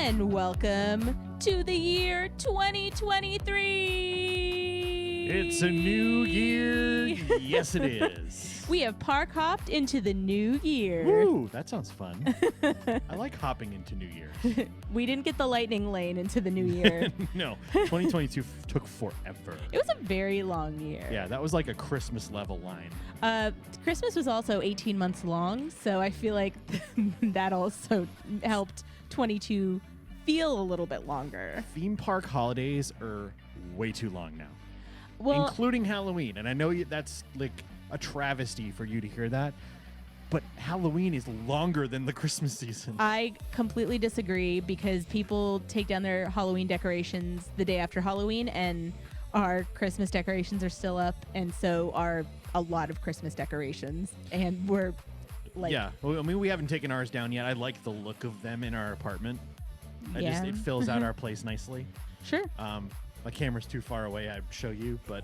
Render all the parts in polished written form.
and welcome to the year 2023. It's a new year. Yes, it is. We have park hopped into the new year. Woo, that sounds fun. I like hopping into New Year. We didn't get the lightning lane into the new year. No, 2022 took forever. It was a very long year. Yeah, that was like a Christmas level line. Christmas was also 18 months long, so I feel like that also helped 22 feel a little bit longer. Theme park holidays are way too long now, Well, including Halloween. And I know that's like a travesty for you to hear that, but Halloween is longer than the Christmas season. I completely disagree because people take down their Halloween decorations the day after Halloween, and our Christmas decorations are still up, and so are a lot of Christmas decorations. And we're like, yeah, well, I mean, we haven't taken ours down yet. I like the look of them in our apartment. Yeah. It fills out our place nicely. Sure. My camera's too far away. I'd show you, but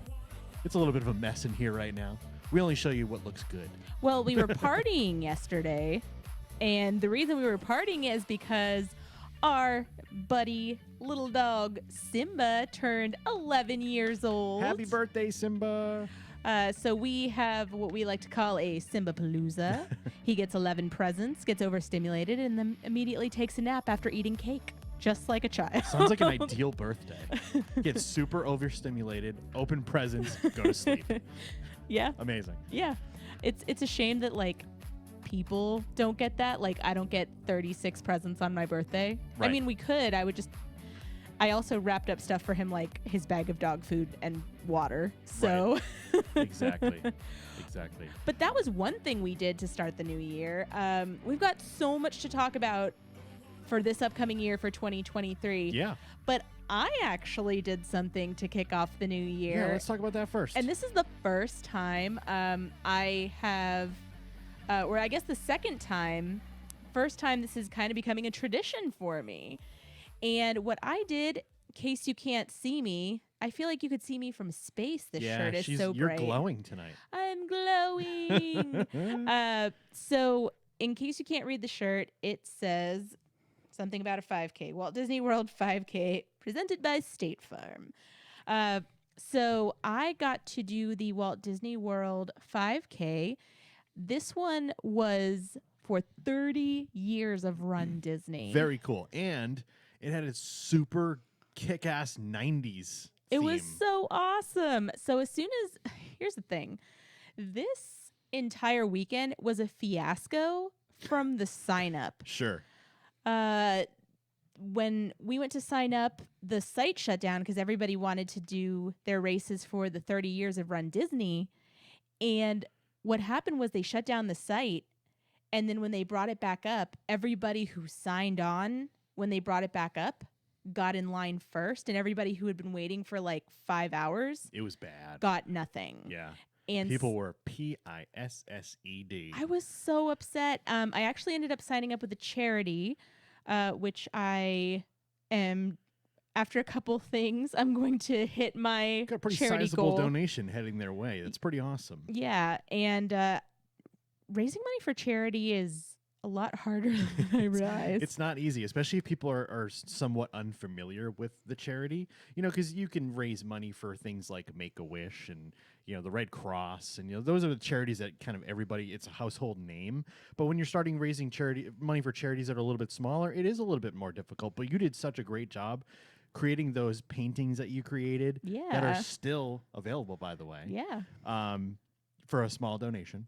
it's a little bit of a mess in here right now. We only show you what looks good. Well, we were partying yesterday, and the reason we were partying is because our buddy little dog Simba turned 11 years old. Happy birthday, Simba. So we have what we like to call a Simba Palooza. He gets 11 presents, gets overstimulated, and then immediately takes a nap after eating cake, just like a child. Sounds like an ideal birthday. Get super overstimulated, open presents, go to sleep. Yeah. Amazing. Yeah. It's a shame that like people don't get that. Like I don't get 36 presents on my birthday. Right. I mean, we could. I also wrapped up stuff for him, like his bag of dog food and water. So Exactly. But that was one thing we did to start the new year. We've got so much to talk about for this upcoming year for 2023. Yeah. But I actually did something to kick off the new year. Yeah, let's talk about that first. And this is the first time I have, or I guess the first time this is kind of becoming a tradition for me. And what I did, in case you can't see me, I feel like you could see me from space. This shirt is so you're bright. glowing tonight. I'm glowing. So in case you can't read the shirt, it says something about a 5K. Walt Disney World 5K presented by State Farm. So I got to do the Walt Disney World 5K. This one was for 30 years of Run Disney. Very cool. And it had a super kick-ass 90s It theme. was so awesome. So here's the thing. This entire weekend was a fiasco from the sign up. Sure. When we went to sign up, the site shut down because everybody wanted to do their races for the 30 years of Run Disney. And what happened was they shut down the site. And then when they brought it back up, everybody who signed on when they brought it back up got in line first. And everybody who had been waiting for like 5 hours It was bad. got nothing. Yeah. And People were PISSED. I was so upset. I actually ended up signing up with a charity, which I am, after a couple things, I'm going to hit my Got a pretty charity sizable goal. donation heading their way. That's pretty awesome. Yeah, and raising money for charity is a lot harder than I realized. It's not easy, especially if people are somewhat unfamiliar with the charity. You know, because you can raise money for things like Make-A-Wish and, you know, the Red Cross. And, you know, those are the charities that kind of it's a household name. But when you're starting raising money for charities that are a little bit smaller, it is a little bit more difficult. But you did such a great job creating those paintings that you created that are still available, by the way. Yeah. For a small donation.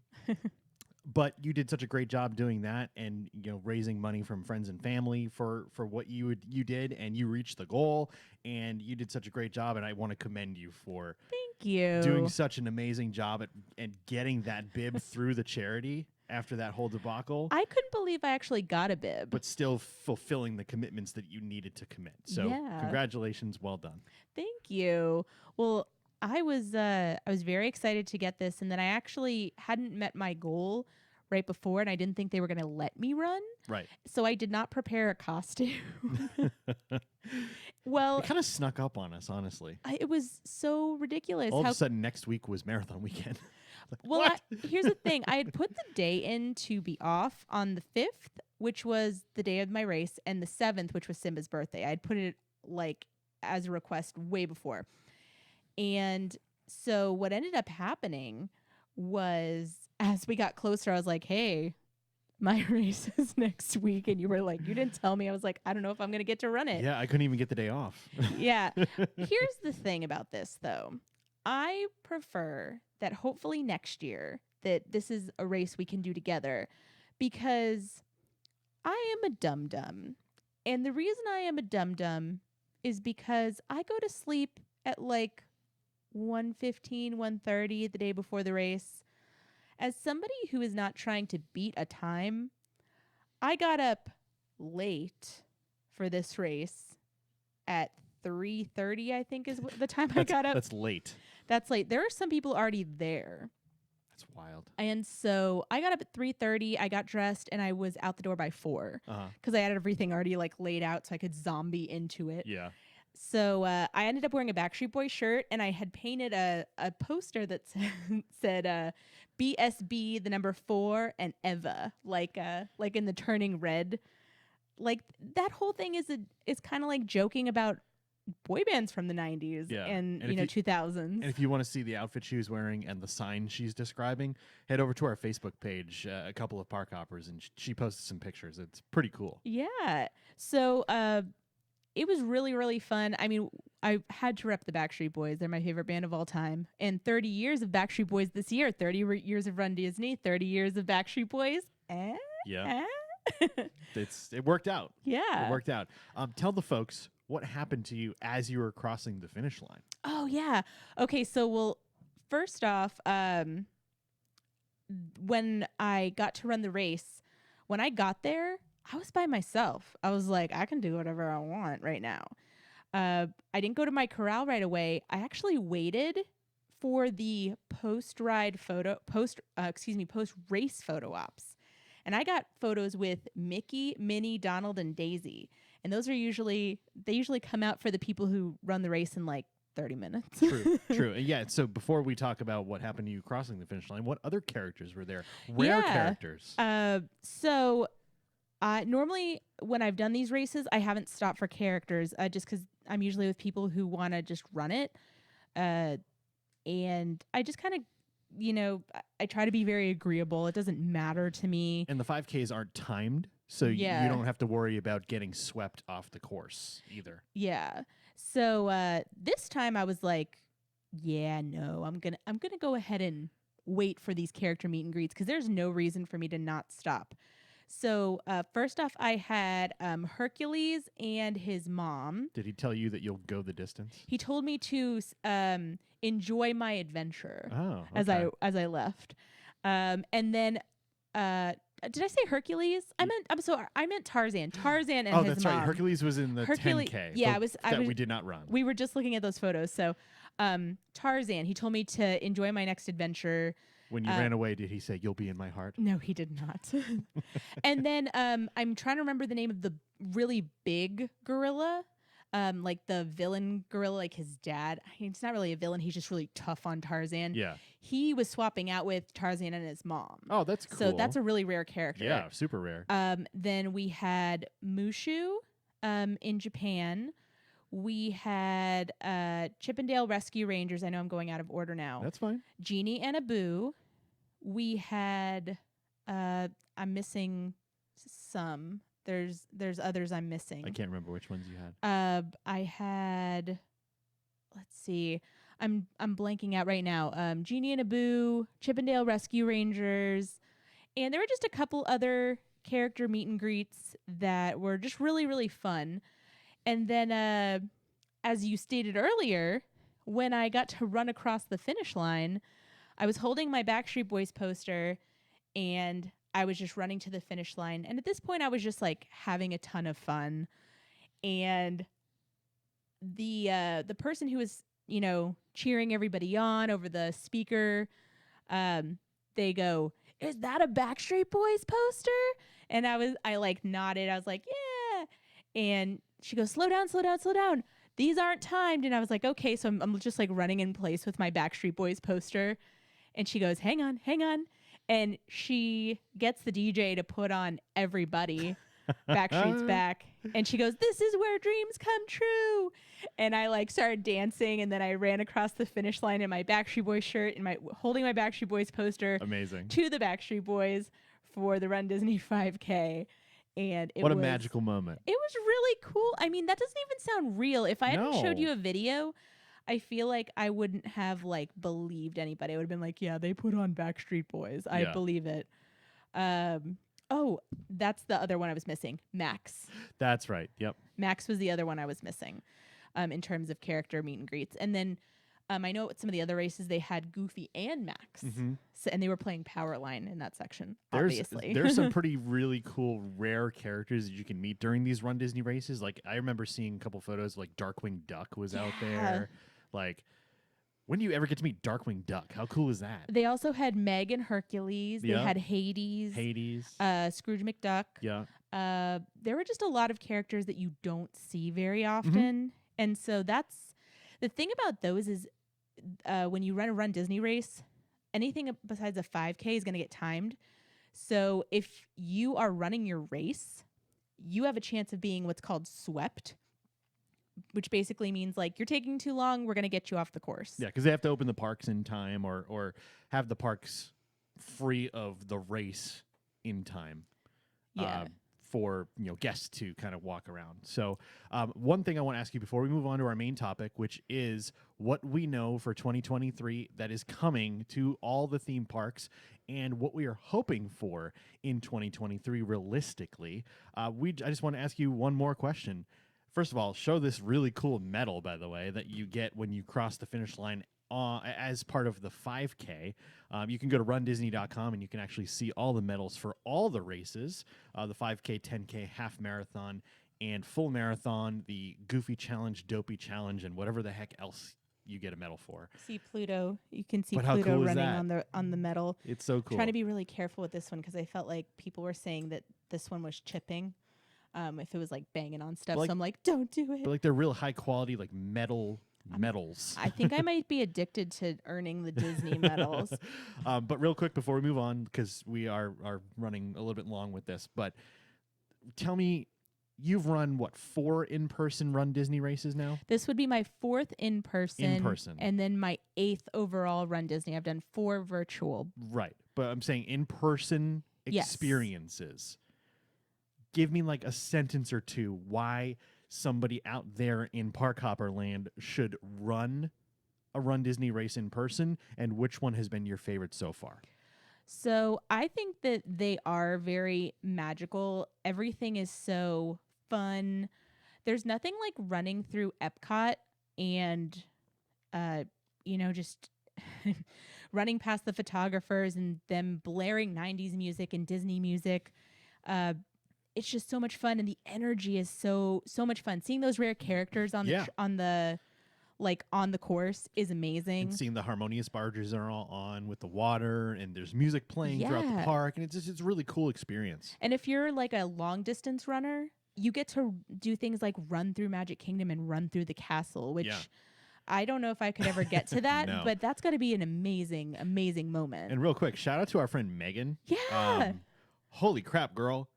But you did such a great job doing that, and you know, raising money from friends and family for what you did, and you reached the goal, and you did such a great job, and I want to commend you for Thank you. doing such an amazing job at getting that bib through the charity after that whole debacle. I couldn't believe I actually got a bib. But still fulfilling the commitments that you needed to commit. So congratulations, well done. Thank you. Well, I was very excited to get this, and then I actually hadn't met my goal right before, and I didn't think they were going to let me run. Right. So I did not prepare a costume. Well, it kind of snuck up on us, honestly. it was so ridiculous. All of a sudden, next week was marathon weekend. Well, What? here's the thing. I had put the day in to be off on the 5th, which was the day of my race, and the 7th, which was Simba's birthday. I had put it like as a request way before. And so what ended up happening was as we got closer, I was like, hey, my race is next week. And you were like, you didn't tell me. I was like, I don't know if I'm going to get to run it. Yeah, I couldn't even get the day off. Yeah. Here's the thing about this, though. I prefer that hopefully next year that this is a race we can do together because I am a dum-dum. And the reason I am a dum-dum is because I go to sleep at like 1:15, 1:30 the day before the race. As somebody who is not trying to beat a time, I got up late for this race at 3:30, I think is the time I got up. That's late. That's late. There are some people already there. That's wild. And so I got up at 3:30, I got dressed, and I was out the door by 4 Uh-huh. because I had everything already like laid out so I could zombie into it. Yeah. So I ended up wearing a Backstreet Boys shirt, and I had painted a poster that said BSB, the number 4, and Eva, like in the turning red. Like that whole thing is kind of like joking about boy bands from the 90s Yeah. and And you know if 2000s. And if you want to see the outfit she was wearing and the sign she's describing, head over to our Facebook page, a couple of park hoppers, and she posted some pictures. It's pretty cool. Yeah. So it was really, really fun. I mean, I had to rep the Backstreet Boys. They're my favorite band of all time. And 30 years of Backstreet Boys this year, 30 years of Run Disney, 30 years of Backstreet Boys. Yeah. It worked out. Yeah. It worked out. Tell the folks what happened to you as you were crossing the finish line. Oh, yeah. Okay, so, well, first off, when I got to run the race, when I got there, I was by myself. I was like, I can do whatever I want right now. I didn't go to my corral right away. I actually waited for the post-race photo ops. And I got photos with Mickey, Minnie, Donald, and Daisy. And those are they usually come out for the people who run the race in like 30 minutes. True. Yeah. So before we talk about what happened to you crossing the finish line, what other characters were there? Rare characters. So normally when I've done these races, I haven't stopped for characters just because I'm usually with people who want to just run it. And I just kind of, I try to be very agreeable. It doesn't matter to me. And the 5Ks aren't timed, so you don't have to worry about getting swept off the course either. Yeah. So this time I was like, yeah, no, I'm gonna go ahead and wait for these character meet and greets because there's no reason for me to not stop. So first off, I had Hercules and his mom. Did he tell you that you'll go the distance? He told me to enjoy my adventure as I left. And then did I say Hercules? I meant Tarzan. Tarzan and his mom. Oh, that's right. Hercules was in the 10K. Yeah, we did not run. We were just looking at those photos. So Tarzan, he told me to enjoy my next adventure. When you ran away, did he say, "You'll be in my heart"? No, he did not. And then I'm trying to remember the name of the really big gorilla, like the villain gorilla, like his dad. He's not really a villain. He's just really tough on Tarzan. Yeah. He was swapping out with Tarzan and his mom. Oh, that's cool. So that's a really rare character. Yeah, super rare. Then we had Mushu in Japan. We had Chippendale Rescue Rangers. I know I'm going out of order now. That's fine. Genie and Abu. We had I'm missing some. There's others I'm missing. I can't remember which ones you had. I had, let's see. I'm blanking out right now. Genie and Abu, Chippendale Rescue Rangers, and there were just a couple other character meet and greets that were just really, really fun. And then as you stated earlier, when I got to run across the finish line, I was holding my Backstreet Boys poster and I was just running to the finish line. And at this point, I was just like having a ton of fun. And the person who was, cheering everybody on over the speaker, they go, "Is that a Backstreet Boys poster?" And I like nodded. I was like, "Yeah." And she goes, "Slow down, slow down, slow down. These aren't timed." And I was like, okay. So I'm just like running in place with my Backstreet Boys poster. And she goes, hang on. And she gets the DJ to put on Everybody, Backstreet's Back. And she goes, this is where dreams come true. And I like started dancing. And then I ran across the finish line in my Backstreet Boys shirt and holding my Backstreet Boys poster Amazing. to the Backstreet Boys for the Run Disney 5K. And What a magical moment. It was really cool. I mean, that doesn't even sound real. If I hadn't showed No. you a video, I feel like I wouldn't have like believed anybody. I would have been like, yeah, they put on Backstreet Boys. I Yeah. believe it. Oh, that's the other one I was missing. Max. That's right. Yep. Max was the other one I was missing in terms of character meet and greets. And then I know at some of the other races they had Goofy and Max. So, and they were playing Powerline in that section, obviously. There's some pretty really cool rare characters that you can meet during these Run Disney races. Like I remember seeing a couple photos like Darkwing Duck was out there. Like when do you ever get to meet Darkwing Duck? How cool is that? They also had Meg and Hercules. They Yeah. had Hades. Scrooge McDuck. Yeah. There were just a lot of characters that you don't see very often. And so that's the thing about those is when you run a Run Disney race, anything besides a 5K is going to get timed. So if you are running your race, you have a chance of being what's called swept, which basically means like you're taking too long, we're going to get you off the course. Yeah, because they have to open the parks in time or have the parks free of the race in time. Yeah. For guests to kind of walk around. So one thing I want to ask you before we move on to our main topic, which is what we know for 2023 that is coming to all the theme parks and what we are hoping for in 2023 realistically. I just want to ask you one more question. First of all, show this really cool medal, by the way, that you get when you cross the finish line as part of the 5K. You can go to rundisney.com and you can actually see all the medals for all the races, the 5K, 10K, half marathon, and full marathon, the Goofy Challenge, Dopey Challenge, and whatever the heck else you get a medal for. See Pluto. You can see But how Pluto cool is running that? on the medal. It's so cool. Trying to be really careful with this one because I felt like people were saying that this one was chipping. If it was like banging on stuff, Like- so I'm like, don't do it. But like they're real high quality, like medals. I think I might be addicted to earning the Disney medals. But real quick before we move on, because we are running a little bit long with this, but tell me, you've run, 4 in-person Run Disney races now? This would be my 4th in person, and then my 8th overall Run Disney. I've done 4 virtual. Right. But I'm saying in-person Yes. experiences. Give me like a sentence or two why somebody out there in Park Hopper Land should run a Run Disney race in person, and which one has been your favorite so far? So I think that they are very magical. Everything is so fun. There's nothing like running through Epcot and, just running past the photographers and them blaring 90s music and Disney music. It's just so much fun, and the energy is so much fun. Seeing those rare characters on the course is amazing. And seeing the harmonious barges are all on with the water, and there's music playing throughout the park, and it's a really cool experience. And if you're like a long distance runner, you get to do things like run through Magic Kingdom and run through the castle, which I don't know if I could ever get to that, No. but that's got to be an amazing, amazing moment. And real quick, shout out to our friend Megan. Yeah. Holy crap, girl.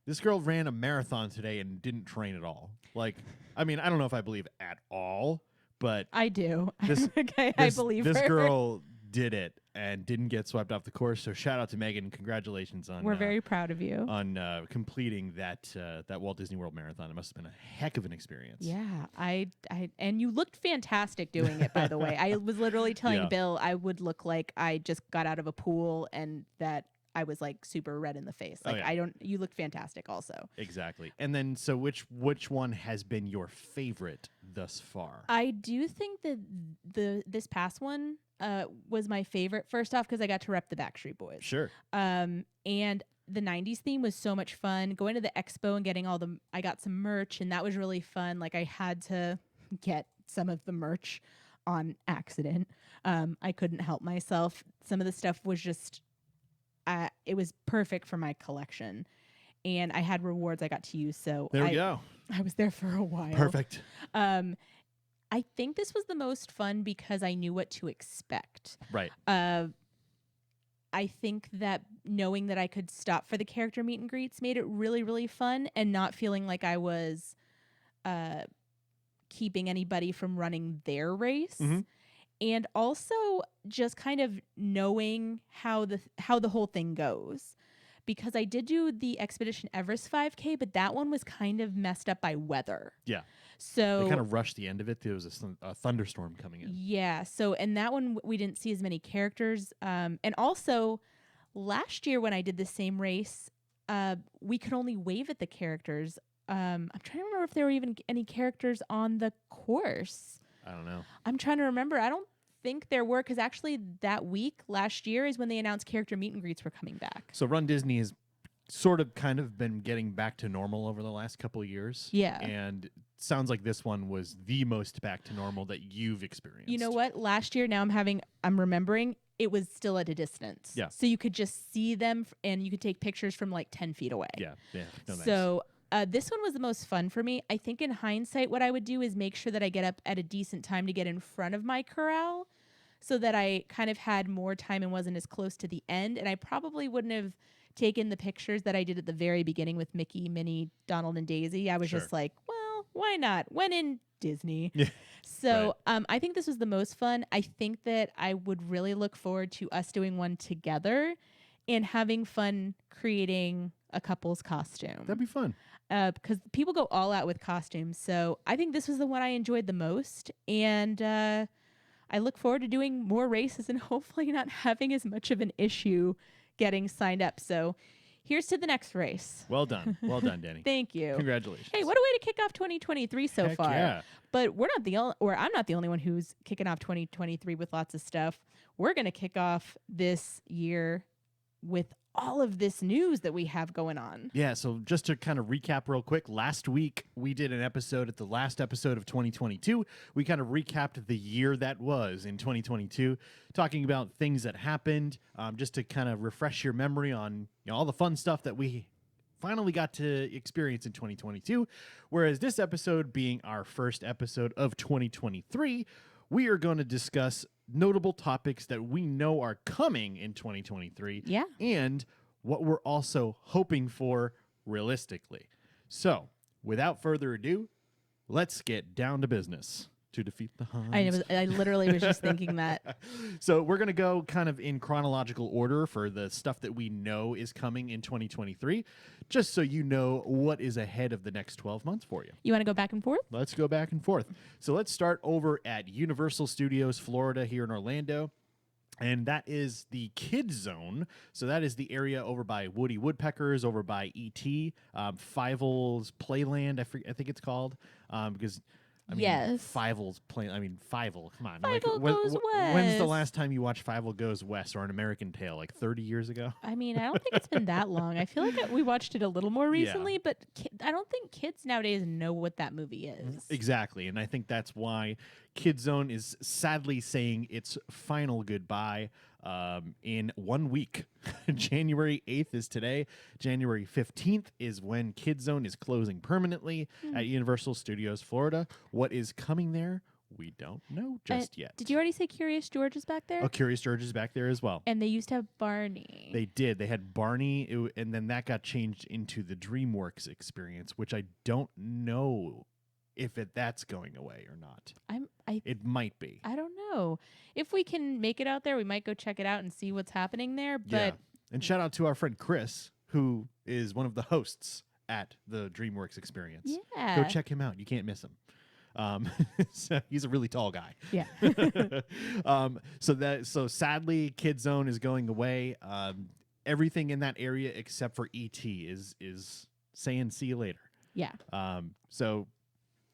This girl ran a marathon today and didn't train at all. Like, I mean, I don't know if I believe at all, but I do. This- I believe this her. girl did it and didn't get swept off the course. So shout out to Megan. Congratulations on We're very proud of you. on completing that Walt Disney World marathon. It must have been a heck of an experience. Yeah, I and you looked fantastic doing it, by the way. I was literally telling Yeah. Bill I would look like I just got out of a pool and that I was like super red in the face. Oh, Like yeah. you look fantastic also. Exactly. And then, so which one has been your favorite thus far? I do think that this past one was my favorite. First off, because I got to rep the Backstreet Boys. Sure. And the 90s theme was so much fun. Going to the expo and getting I got some merch, and that was really fun. Like I had to get some of the merch on accident. I couldn't help myself. Some of the stuff was just, it was perfect for my collection. And I had rewards I got to use. So There we go. I was there for a while. Perfect. I think this was the most fun because I knew what to expect. Right. I think that knowing that I could stop for the character meet and greets made it really, really fun, and not feeling like I was uh, keeping anybody from running their race. Mhm. And also just kind of knowing how the whole thing goes. Because I did do the Expedition Everest 5K, but that one was kind of messed up by weather. Yeah. So They kind of rushed the end of it. There was a thunderstorm coming in. yeah, so and that one we didn't see as many characters. And also last year when I did the same race, we could only wave at the characters. I'm trying to remember if there were even any characters on the course. I don't know. I'm trying to remember. I don't think there were, because actually that week last year is when they announced character meet and greets were coming back. So Run Disney has sort of kind of been getting back to normal over the last couple of years. Yeah. And it sounds like this one was the most back to normal that you've experienced. You know what? Last year, now I'm remembering, it was still at a distance. Yeah. So you could just see them and you could take pictures from like 10 feet away. Yeah. Yeah. No, nice. So this one was the most fun for me. I think in hindsight, what I would do is make sure that I get up at a decent time to get in front of my corral so that I kind of had more time and wasn't as close to the end. And I probably wouldn't have taken the pictures that I did at the very beginning with Mickey, Minnie, Donald, and Daisy. I was Sure. just like, well, why not? When in Disney. Yeah. So I think this was the most fun. I think that I would really look forward to us doing one together and having fun creating a couple's costume. That'd be fun. Because people go all out with costumes. So I think this was the one I enjoyed the most. And I look forward to doing more races and hopefully not having as much of an issue getting signed up. So here's to the next race. Well done. Well done, Danny. Thank you. Congratulations. Hey, what a way to kick off 2023 so Heck far. yeah. But we're not the only, or I'm not the only one who's kicking off 2023 with lots of stuff. We're going to kick off this year with all of this news that we have going on. Yeah, so just to kind of recap real quick, last week we did an episode at the last episode of 2022. We kind of recapped the year that was in 2022, talking about things that happened, just to kind of refresh your memory on all the fun stuff that we finally got to experience in 2022. Whereas this episode being our first episode of 2023, we are going to discuss notable topics that we know are coming in 2023. Yeah. And what we're also hoping for realistically. So, without further ado, let's get down to business to defeat the Huns. I literally was just thinking that. So we're going to go kind of in chronological order for the stuff that we know is coming in 2023, just so you know what is ahead of the next 12 months for you. You want to go back and forth? Let's go back and forth. So let's start over at Universal Studios Florida here in Orlando. And that is the Kids Zone. So that is the area over by Woody Woodpeckers, over by E.T., Fievel's Playland, I think it's called, because... I mean, Yes. Fievel's playing. I mean, Fievel. Come on. Fievel Goes When's the West. last time you watched Fievel Goes West or An American Tale? Like 30 years ago? I mean, I don't think it's been that long. I feel like we watched it a little more Yeah. recently, but I don't think kids nowadays know what that movie is. Exactly. And I think that's why Kids Zone is sadly saying its final goodbye in 1 week. January 8th is today. January 15th is when Kids Zone is closing permanently at Universal Studios Florida. What is coming there? We don't know just yet. Did you already say Curious George is back there? Oh, Curious George is back there as well. And they used to have Barney. They did. They had Barney, and then that got changed into the DreamWorks experience, which I don't know if that's going away or not. It might be. I don't know. If we can make it out there, we might go check it out and see what's happening there. But And shout out to our friend Chris, who is one of the hosts at the DreamWorks experience. yeah. Go check him out. You can't miss him. So he's a really tall guy. Yeah. So sadly, Kid Zone is going away. Everything in that area except for ET is saying see you later. Yeah. So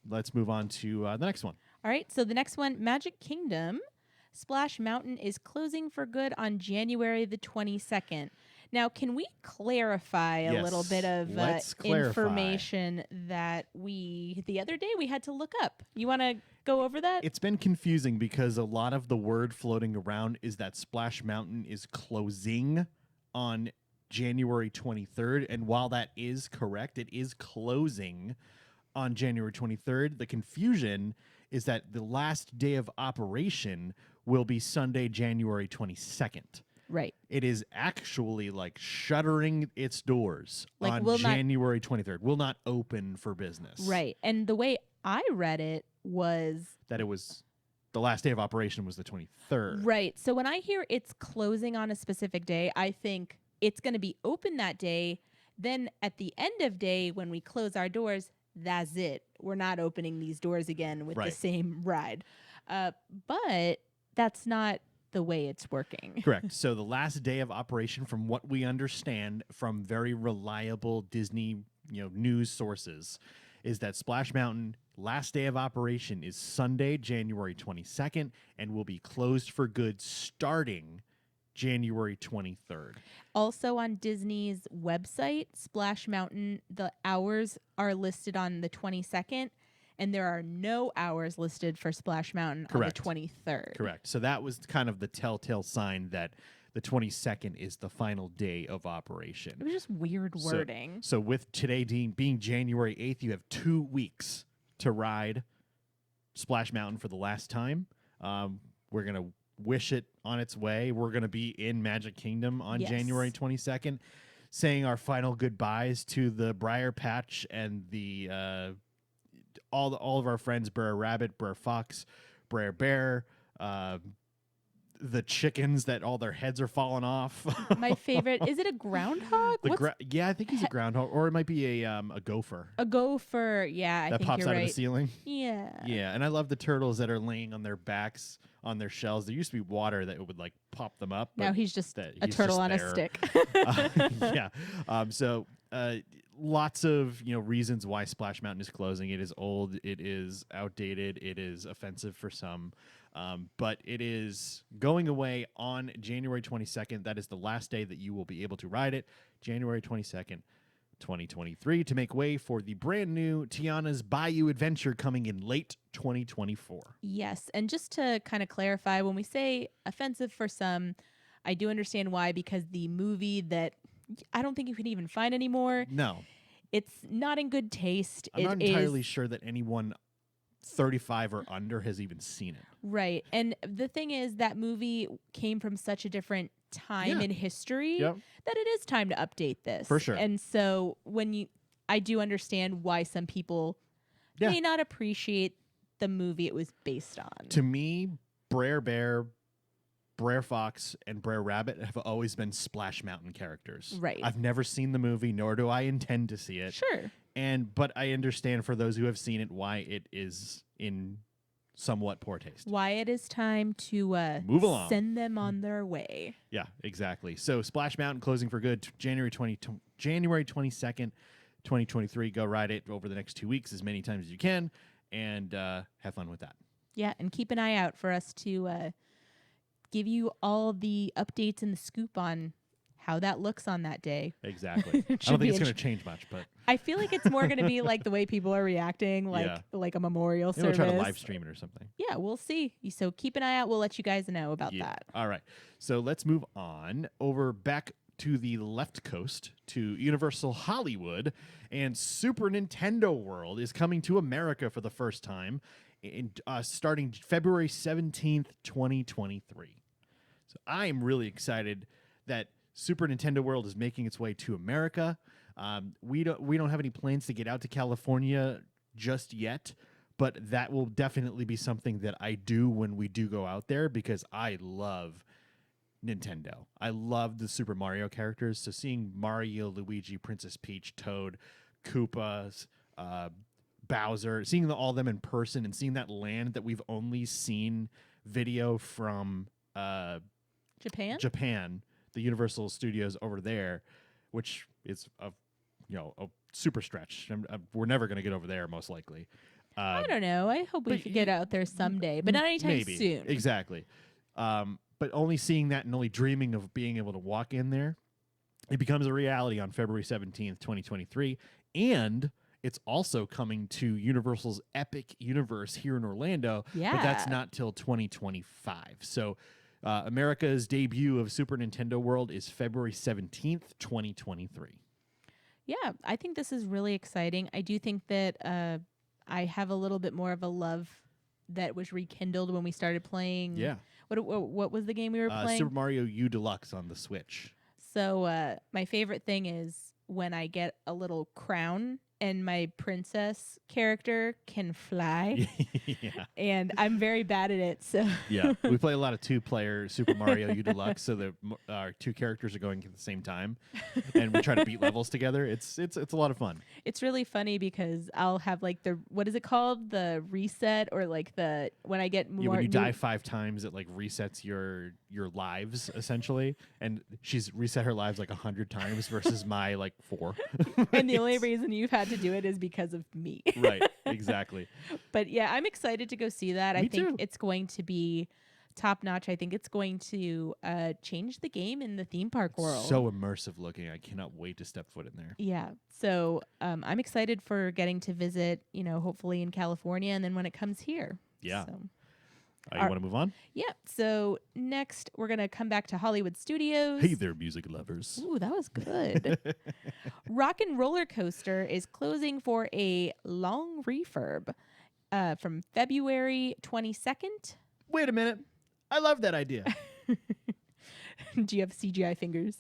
let's move on to the next one. All right. So the next one, Magic Kingdom. Splash Mountain is closing for good on January the 22nd. Now, can we clarify a little Yes, bit of let's clarify. information that the other day we had to look up? You want to go over that? It's been confusing because a lot of the word floating around is that Splash Mountain is closing on January 23rd. And while that is correct, it is closing on January 23rd. The confusion is that the last day of operation will be Sunday, January 22nd. Right. It is actually like shuttering its doors Like, on will not- January 23rd. Will not open for business. Right. And the way I read it was That it was the last day of operation was the 23rd. right. So when I hear it's closing on a specific day, I think it's going to be open that day. Then at the end of day, when we close our doors, that's it. We're not opening these doors again with the Right. same ride. But that's not the way it's working. Correct. So the last day of operation, from what we understand from very reliable Disney, news sources, is that Splash Mountain last day of operation is Sunday, January 22nd, and will be closed for good starting January 23rd. Also on Disney's website, Splash Mountain, the hours are listed on the 22nd, and there are no hours listed for Splash Mountain Correct. on the 23rd. Correct. So that was kind of the telltale sign that the 22nd is the final day of It operation. was just weird wording. So with today being January 8th, you have 2 weeks to ride Splash Mountain for the last time. We're going to wish it on its way. We're going to be in Magic Kingdom on Yes. January 22nd, saying our final goodbyes to the Briar Patch and the all of our friends, Brer Rabbit, Brer Fox, Brer Bear, the chickens that all their heads are falling off. My favorite, is it a groundhog? Yeah, I think he's a groundhog, or it might be a gopher A gopher. Yeah, I that think pops you're out right. of the ceiling. Yeah. Yeah, and I love the turtles that are laying on their backs on their shells. There used to be water that would like pop them up. Now but he's just that a he's turtle just on a there. stick. Yeah. So lots of reasons why Splash Mountain is closing. It is old. It is outdated. It is offensive for some. But it is going away on January 22nd. That is the last day that you will be able to ride it. January 22nd, 2023, to make way for the brand new Tiana's Bayou Adventure coming in late 2024. Yes. And just to kind of clarify, when we say offensive for some, I do understand why, because the movie that I don't think you can even find anymore, No, it's not in good taste. I'm not entirely sure that anyone 35 or under has even seen it. Right. And the thing is, that movie came from such a different time Yeah. in history Yep. that it is time to update this. For sure. And so I do understand why some people Yeah. may not appreciate the movie it was based on. To me, Brer Bear, Brer Fox, and Brer Rabbit have always been Splash Mountain characters. Right. I've never seen the movie, nor do I intend to see it. Sure. But I understand for those who have seen it why it is in somewhat poor taste. Why it is time to Move along. send them on their way. Yeah, exactly. So Splash Mountain closing for good January 22nd, 2023. Go ride it over the next 2 weeks as many times as you can, and have fun with that. Yeah, and keep an eye out for us to give you all the updates and the scoop on how that looks on that day. Exactly. I It should don't be think it's going int- to change much, but I feel like it's more going to be like the way people are reacting, Yeah. like a memorial we'll service. try to live stream it or something. Yeah, we'll see. So keep an eye out. We'll let you guys know about Yeah. that. All right. So let's move on over back to the left coast to Universal Hollywood, and Super Nintendo World is coming to America for the first time starting February 17th, 2023. So I am really excited that Super Nintendo World is making its way to America. We don't have any plans to get out to California just yet, but that will definitely be something that I do when we do go out there, because I love Nintendo. I love the Super Mario characters. So seeing Mario, Luigi, Princess Peach, Toad, Koopas, Bowser, seeing all of them in person and seeing that land that we've only seen video from Japan, the Universal Studios over there, which is a super stretch. We're never going to get over there, most likely. I don't know. I hope we but could get out there someday, but not anytime maybe. soon. Exactly. But only seeing that and only dreaming of being able to walk in there, it becomes a reality on February 17th, 2023. And it's also coming to Universal's Epic Universe here in Orlando, but that's Yeah. not till 2025. So America's debut of Super Nintendo World is February 17th, 2023. Yeah, I think this is really exciting. I do think that I have a little bit more of a love that was rekindled when we started playing. Yeah. What was the game we were playing? Super Mario U Deluxe on the Switch. So my favorite thing is when I get a little crown and my princess character can fly. Yeah. And I'm very bad at it. So Yeah, we play a lot of 2-player Super Mario U Deluxe, so that our 2 characters are going at the same time, and we try to beat levels together. It's a lot of fun. it's really funny because I'll have like what is it called? The reset, or like when I get more Yeah, when you die 5 times, it like resets your lives essentially, and she's reset her lives like 100 times versus my like 4. and the only reason you've had to do it is because of me. Right, exactly. But yeah, I'm excited to go see that. I Me think too. it's going to be top notch. I think it's going to change the game in the theme park world. So immersive looking. I cannot wait to step foot in there. Yeah. So I'm excited for getting to visit, hopefully in California, and then when it comes here. Yeah. So, You want to move on? yeah. So next, we're going to come back to Hollywood Studios. Hey there, music lovers. Ooh, that was good. Rock and Roller Coaster is closing for a long refurb from February 22nd. Wait a minute. I love that idea. Do you have CGI fingers?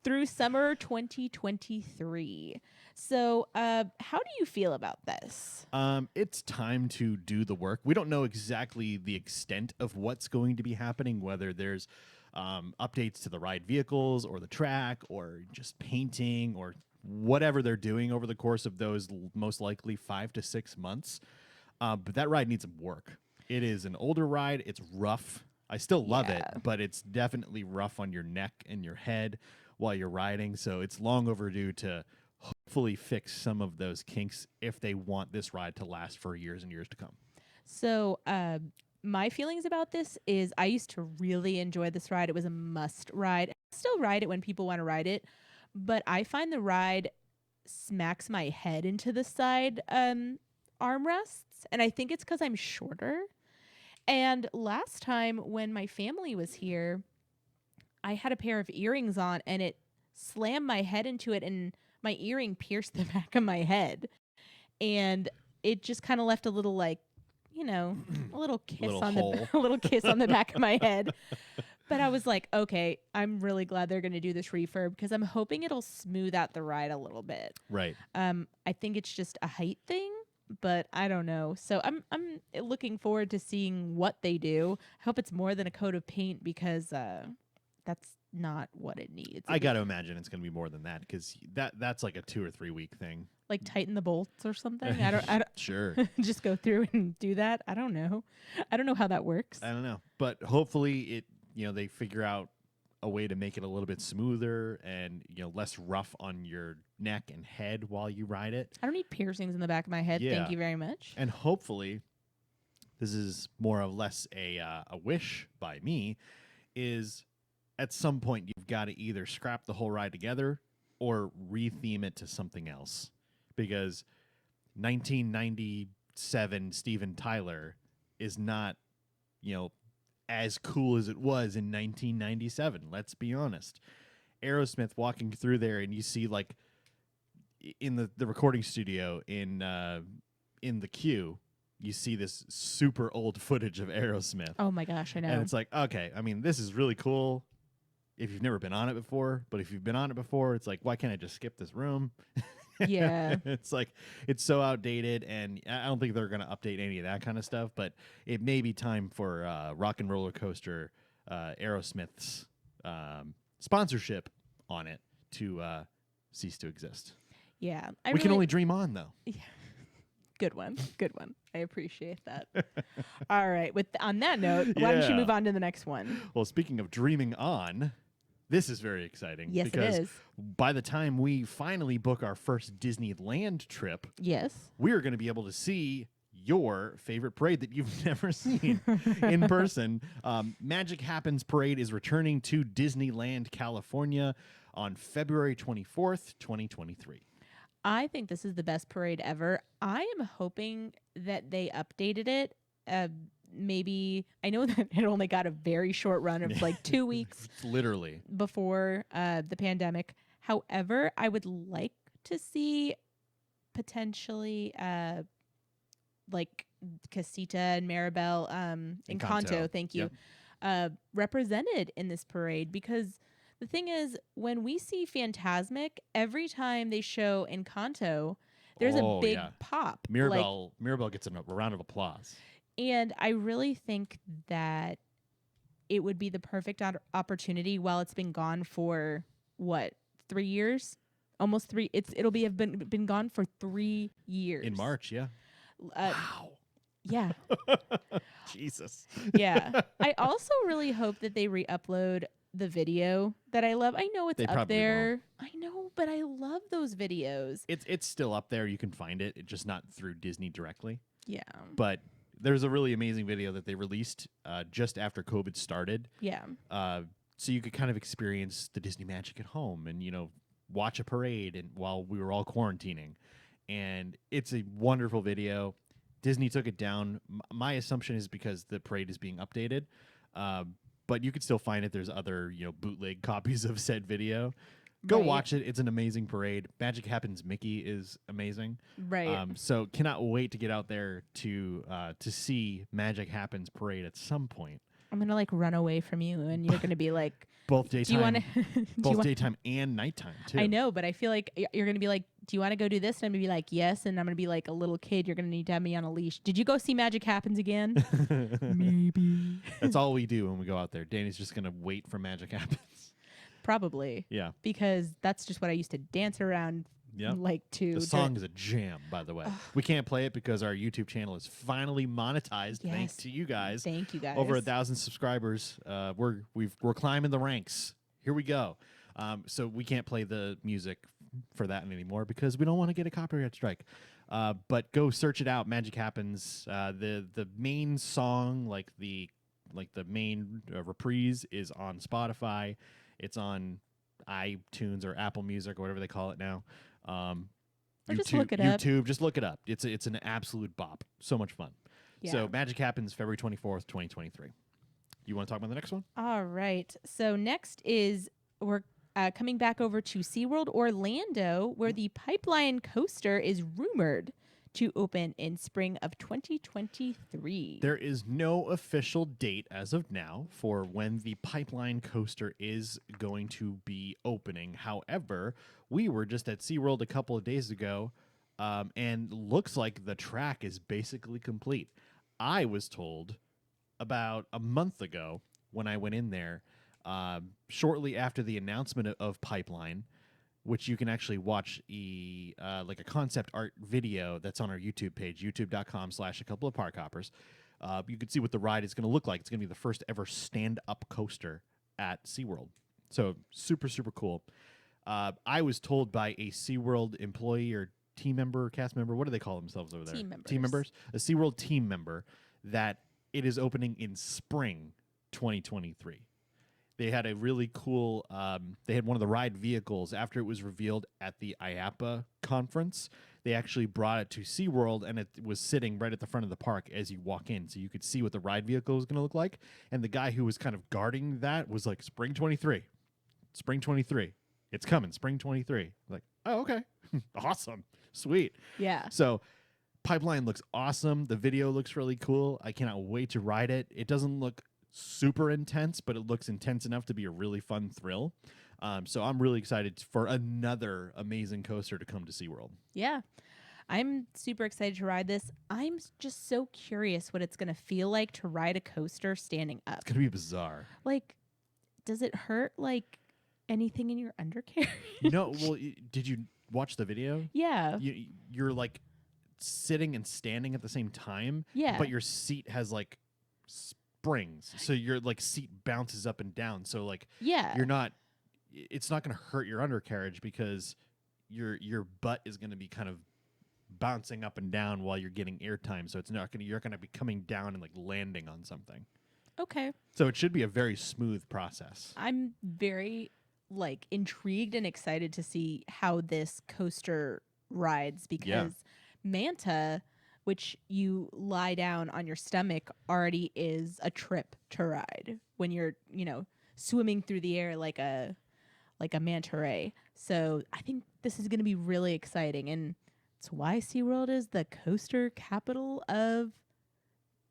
Through summer 2023. So how do you feel about this? It's time to do the work. We don't know exactly the extent of what's going to be happening, whether there's updates to the ride vehicles or the track or just painting or whatever they're doing over the course of those most likely 5 to 6 months. But that ride needs some work. It is an older ride. It's rough. I still love it, but it's definitely rough on your neck and your head while you're riding. So it's long overdue to hopefully fix some of those kinks if they want this ride to last for years and years to come. So my feelings about this is I used to really enjoy this ride. It was a must ride. I still ride it when people want to ride it, but I find the ride smacks my head into the side armrests, and I think it's because I'm shorter. And last time when my family was here, I had a pair of earrings on and it slammed my head into it and my earring pierced the back of my head. And it just kind of left a little a little kiss Little on hole. a little kiss on the back of my head. But I was like, okay, I'm really glad they're going to do this refurb because I'm hoping it'll smooth out the ride a little bit. Right. I think it's just a height thing, but I don't know. So I'm looking forward to seeing what they do. I hope it's more than a coat of paint because that's not what it needs. I got to imagine it's going to be more than that because that's like a 2 or 3 week thing. Like tighten the bolts or something. I don't Sure. just go through and do that. I don't know. I don't know how that works. I don't know. But hopefully they figure out a way to make it a little bit smoother and less rough on your neck and head while you ride it. I don't need piercings in the back of my head. Yeah. Thank you very much. And hopefully, this is more or less a wish by me, is at some point you've got to either scrap the whole ride together or retheme it to something else. Because 1997 Steven Tyler is not, as cool as it was in 1997. Let's be honest. Aerosmith walking through there, and you see like in the recording studio in the queue, you see this super old footage of Aerosmith. Oh my gosh, I know. And it's like, okay, I mean, this is really cool if you've never been on it before, but if you've been on it before, it's like, why can't I just skip this room? Yeah. It's like, it's so outdated, and I don't think they're going to update any of that kind of stuff, but it may be time for Rock and Roller Coaster Aerosmith's sponsorship on it to cease to exist. Yeah. We can only dream on, though. Good one. Good one. I appreciate that. All right. On that note, why don't you Yeah. move on to the next one? Well, speaking of dreaming on, this is very exciting. Yes, it because is. by the time we finally book our first Disneyland trip, Yes. we are going to be able to see your favorite parade that you've never seen in person. Magic Happens Parade is returning to Disneyland, California on February 24th, 2023. I think this is the best parade ever. I am hoping that they updated it. Maybe I know that it only got a very short run of like 2 weeks Literally. before the pandemic. However, I would like to see potentially like Casita and Maribel, Encanto, thank you, represented in this parade. Because the thing is, when we see Phantasmic, every time they show Encanto, there's a big pop. Mirabelle gets a round of applause. And I really think that it would be the perfect opportunity while it's been gone for, 3 years? Almost 3. It'll be have been gone for 3 years. In March, yeah. Wow. Yeah. Jesus. Yeah. I also really hope that they re-upload the video that I love. I know it's up there. I know, but I love those videos. It's still up there. You can find it. It's just not through Disney directly. Yeah. But there's a really amazing video that they released just after COVID started. Yeah. So you could kind of experience the Disney magic at home and, watch a parade and while we were all quarantining. And it's a wonderful video. Disney took it down. My assumption is because the parade is being updated. But you could still find it. There's other, bootleg copies of said video. Go watch it. It's an amazing parade. Magic Happens Mickey is amazing. Right. So cannot wait to get out there to see Magic Happens parade at some point. I'm gonna run away from you, and you're gonna be like, both daytime. Do you want to? Both daytime and nighttime too. I know, but I feel like you're gonna be like, do you want to go do this? And I'm gonna be like, yes. And I'm gonna be like a little kid. You're gonna need to have me on a leash. Did you go see Magic Happens again? Maybe. That's all we do when we go out there. Danny's just gonna wait for Magic Happens. Probably. Yeah. Because that's just what I used to dance around. Yep. The song is a jam, by the way. We can't play it because our YouTube channel is finally monetized. Yes. Thanks to you guys. Thank you guys. Over 1,000 subscribers. We're climbing the ranks. Here we go. So we can't play the music for that anymore because we don't want to get a copyright strike. But go search it out. Magic Happens. The main song, like the main reprise, is on Spotify. It's on iTunes or Apple Music or whatever they call it now. Or just look it up. YouTube, just look it up. It's an absolute bop. So much fun. Yeah. So Magic Happens February 24th, 2023. You want to talk about the next one? All right. So next is we're coming back over to SeaWorld Orlando, where the Pipeline Coaster is rumored to open in spring of 2023. There is no official date as of now for when the Pipeline Coaster is going to be opening. However, we were just at SeaWorld a couple of days ago, and looks like the track is basically complete. I was told about a month ago when I went in there, shortly after the announcement of Pipeline, which you can actually watch like a concept art video that's on our YouTube page, youtube.com/a-couple-of-parkhoppers. You can see what the ride is going to look like. It's going to be the first ever stand-up coaster at SeaWorld. So super, super cool. I was told by a SeaWorld employee or team member, cast member, what do they call themselves over there? Team members. A SeaWorld team member, that it is opening in spring 2023. They had a really cool, they had one of the ride vehicles after it was revealed at the IAAPA conference. They actually brought it to SeaWorld, and it was sitting right at the front of the park as you walk in. So you could see what the ride vehicle was going to look like. And the guy who was kind of guarding that was like, spring 23. Spring 23. It's coming, spring 23. Like, oh, okay. Awesome. Sweet. Yeah. So Pipeline looks awesome. The video looks really cool. I cannot wait to ride it. It doesn't look super intense, but it looks intense enough to be a really fun thrill. So I'm really excited for another amazing coaster to come to SeaWorld. Yeah. I'm super excited to ride this. I'm just so curious what it's going to feel like to ride a coaster standing up. It's going to be bizarre. Like, does it hurt like anything in your undercarriage? No. Well, did you watch the video? Yeah. You're like sitting and standing at the same time. Yeah. But your seat has like springs, so your like seat bounces up and down. So like, yeah, it's not going to hurt your undercarriage because your butt is going to be kind of bouncing up and down while you're getting airtime. So you're going to be coming down and like landing on something. Okay. So it should be a very smooth process. I'm very intrigued and excited to see how this coaster rides because Manta, which you lie down on your stomach, already is a trip to ride when you're, swimming through the air like a manta ray. So I think this is going to be really exciting. And It's why SeaWorld is the coaster capital of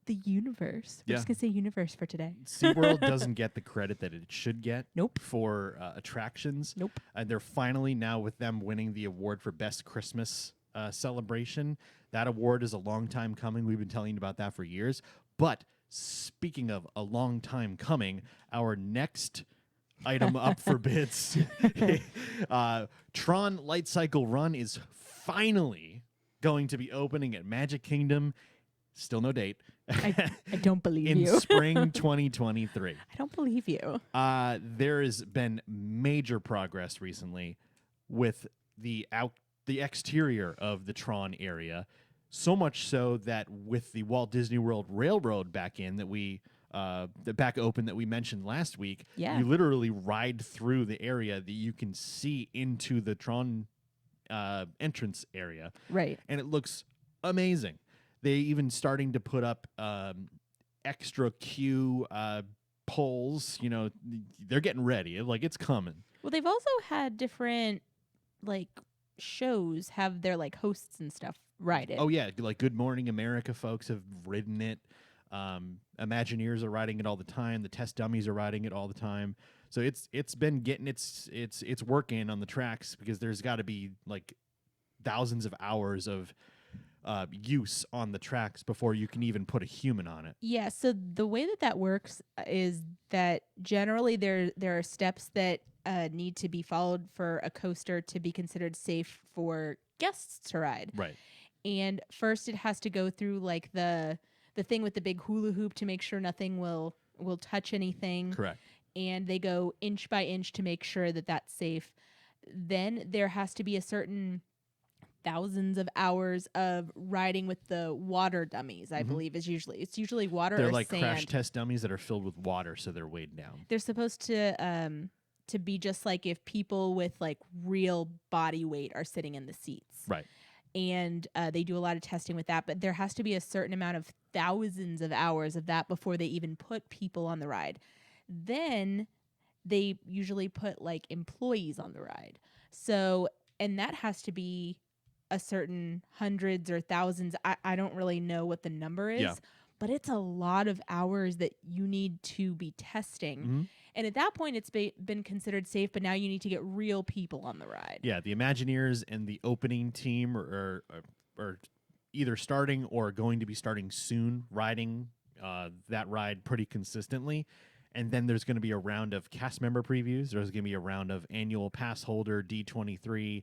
the universe. We're Yeah. just going to say universe for today. SeaWorld doesn't get the credit that it should get Nope. for attractions. Nope. And they're finally now, with them winning the award for Best Christmas celebration. That award is a long time coming. We've been telling you about that for years. But speaking of a long time coming, our next item up for bids, Tron Light Cycle Run is finally going to be opening at Magic Kingdom. Still no date. I don't believe in you. spring 2023. I don't believe you. There has been major progress recently with the exterior of the Tron area, so much so that with the Walt Disney World Railroad back open that we mentioned last week, Yeah. you literally ride through the area that you can see into the Tron entrance area, Right. and it looks amazing. They even starting to put up extra queue poles. You know, they're getting ready. Like, it's coming. Well, they've also had different like shows have their like hosts and stuff ride it. Oh yeah, like Good Morning America folks have ridden it. Imagineers are riding it all the time. The test dummies are riding it all the time. So it's been getting its work in on the tracks, because there's got to be like thousands of hours of use on the tracks before you can even put a human on it. Yeah, so the way that works is that generally there are steps that need to be followed for a coaster to be considered safe for guests to ride. Right. And first it has to go through like the thing with the big hula hoop to make sure nothing will touch anything. Correct. And they go inch by inch to make sure that that's safe. Then there has to be a certain thousands of hours of riding with the water dummies, I believe it's usually water They're or like sand. crash test dummies that are filled with water, so they're weighed down. They're supposed to be just like if people with like real body weight are sitting in the seats. Right. And they do a lot of testing with that, but there has to be a certain amount of thousands of hours of that before they even put people on the ride. Then they usually put like employees on the ride. So, and that has to be a certain hundreds or thousands. I don't really know what the number is, Yeah. but it's a lot of hours that you need to be testing. Mm-hmm. And at that point, it's been considered safe, but now you need to get real people on the ride. Yeah, the Imagineers and the opening team are either starting or going to be starting soon riding that ride pretty consistently. And then there's going to be a round of cast member previews. There's going to be a round of annual pass holder D23,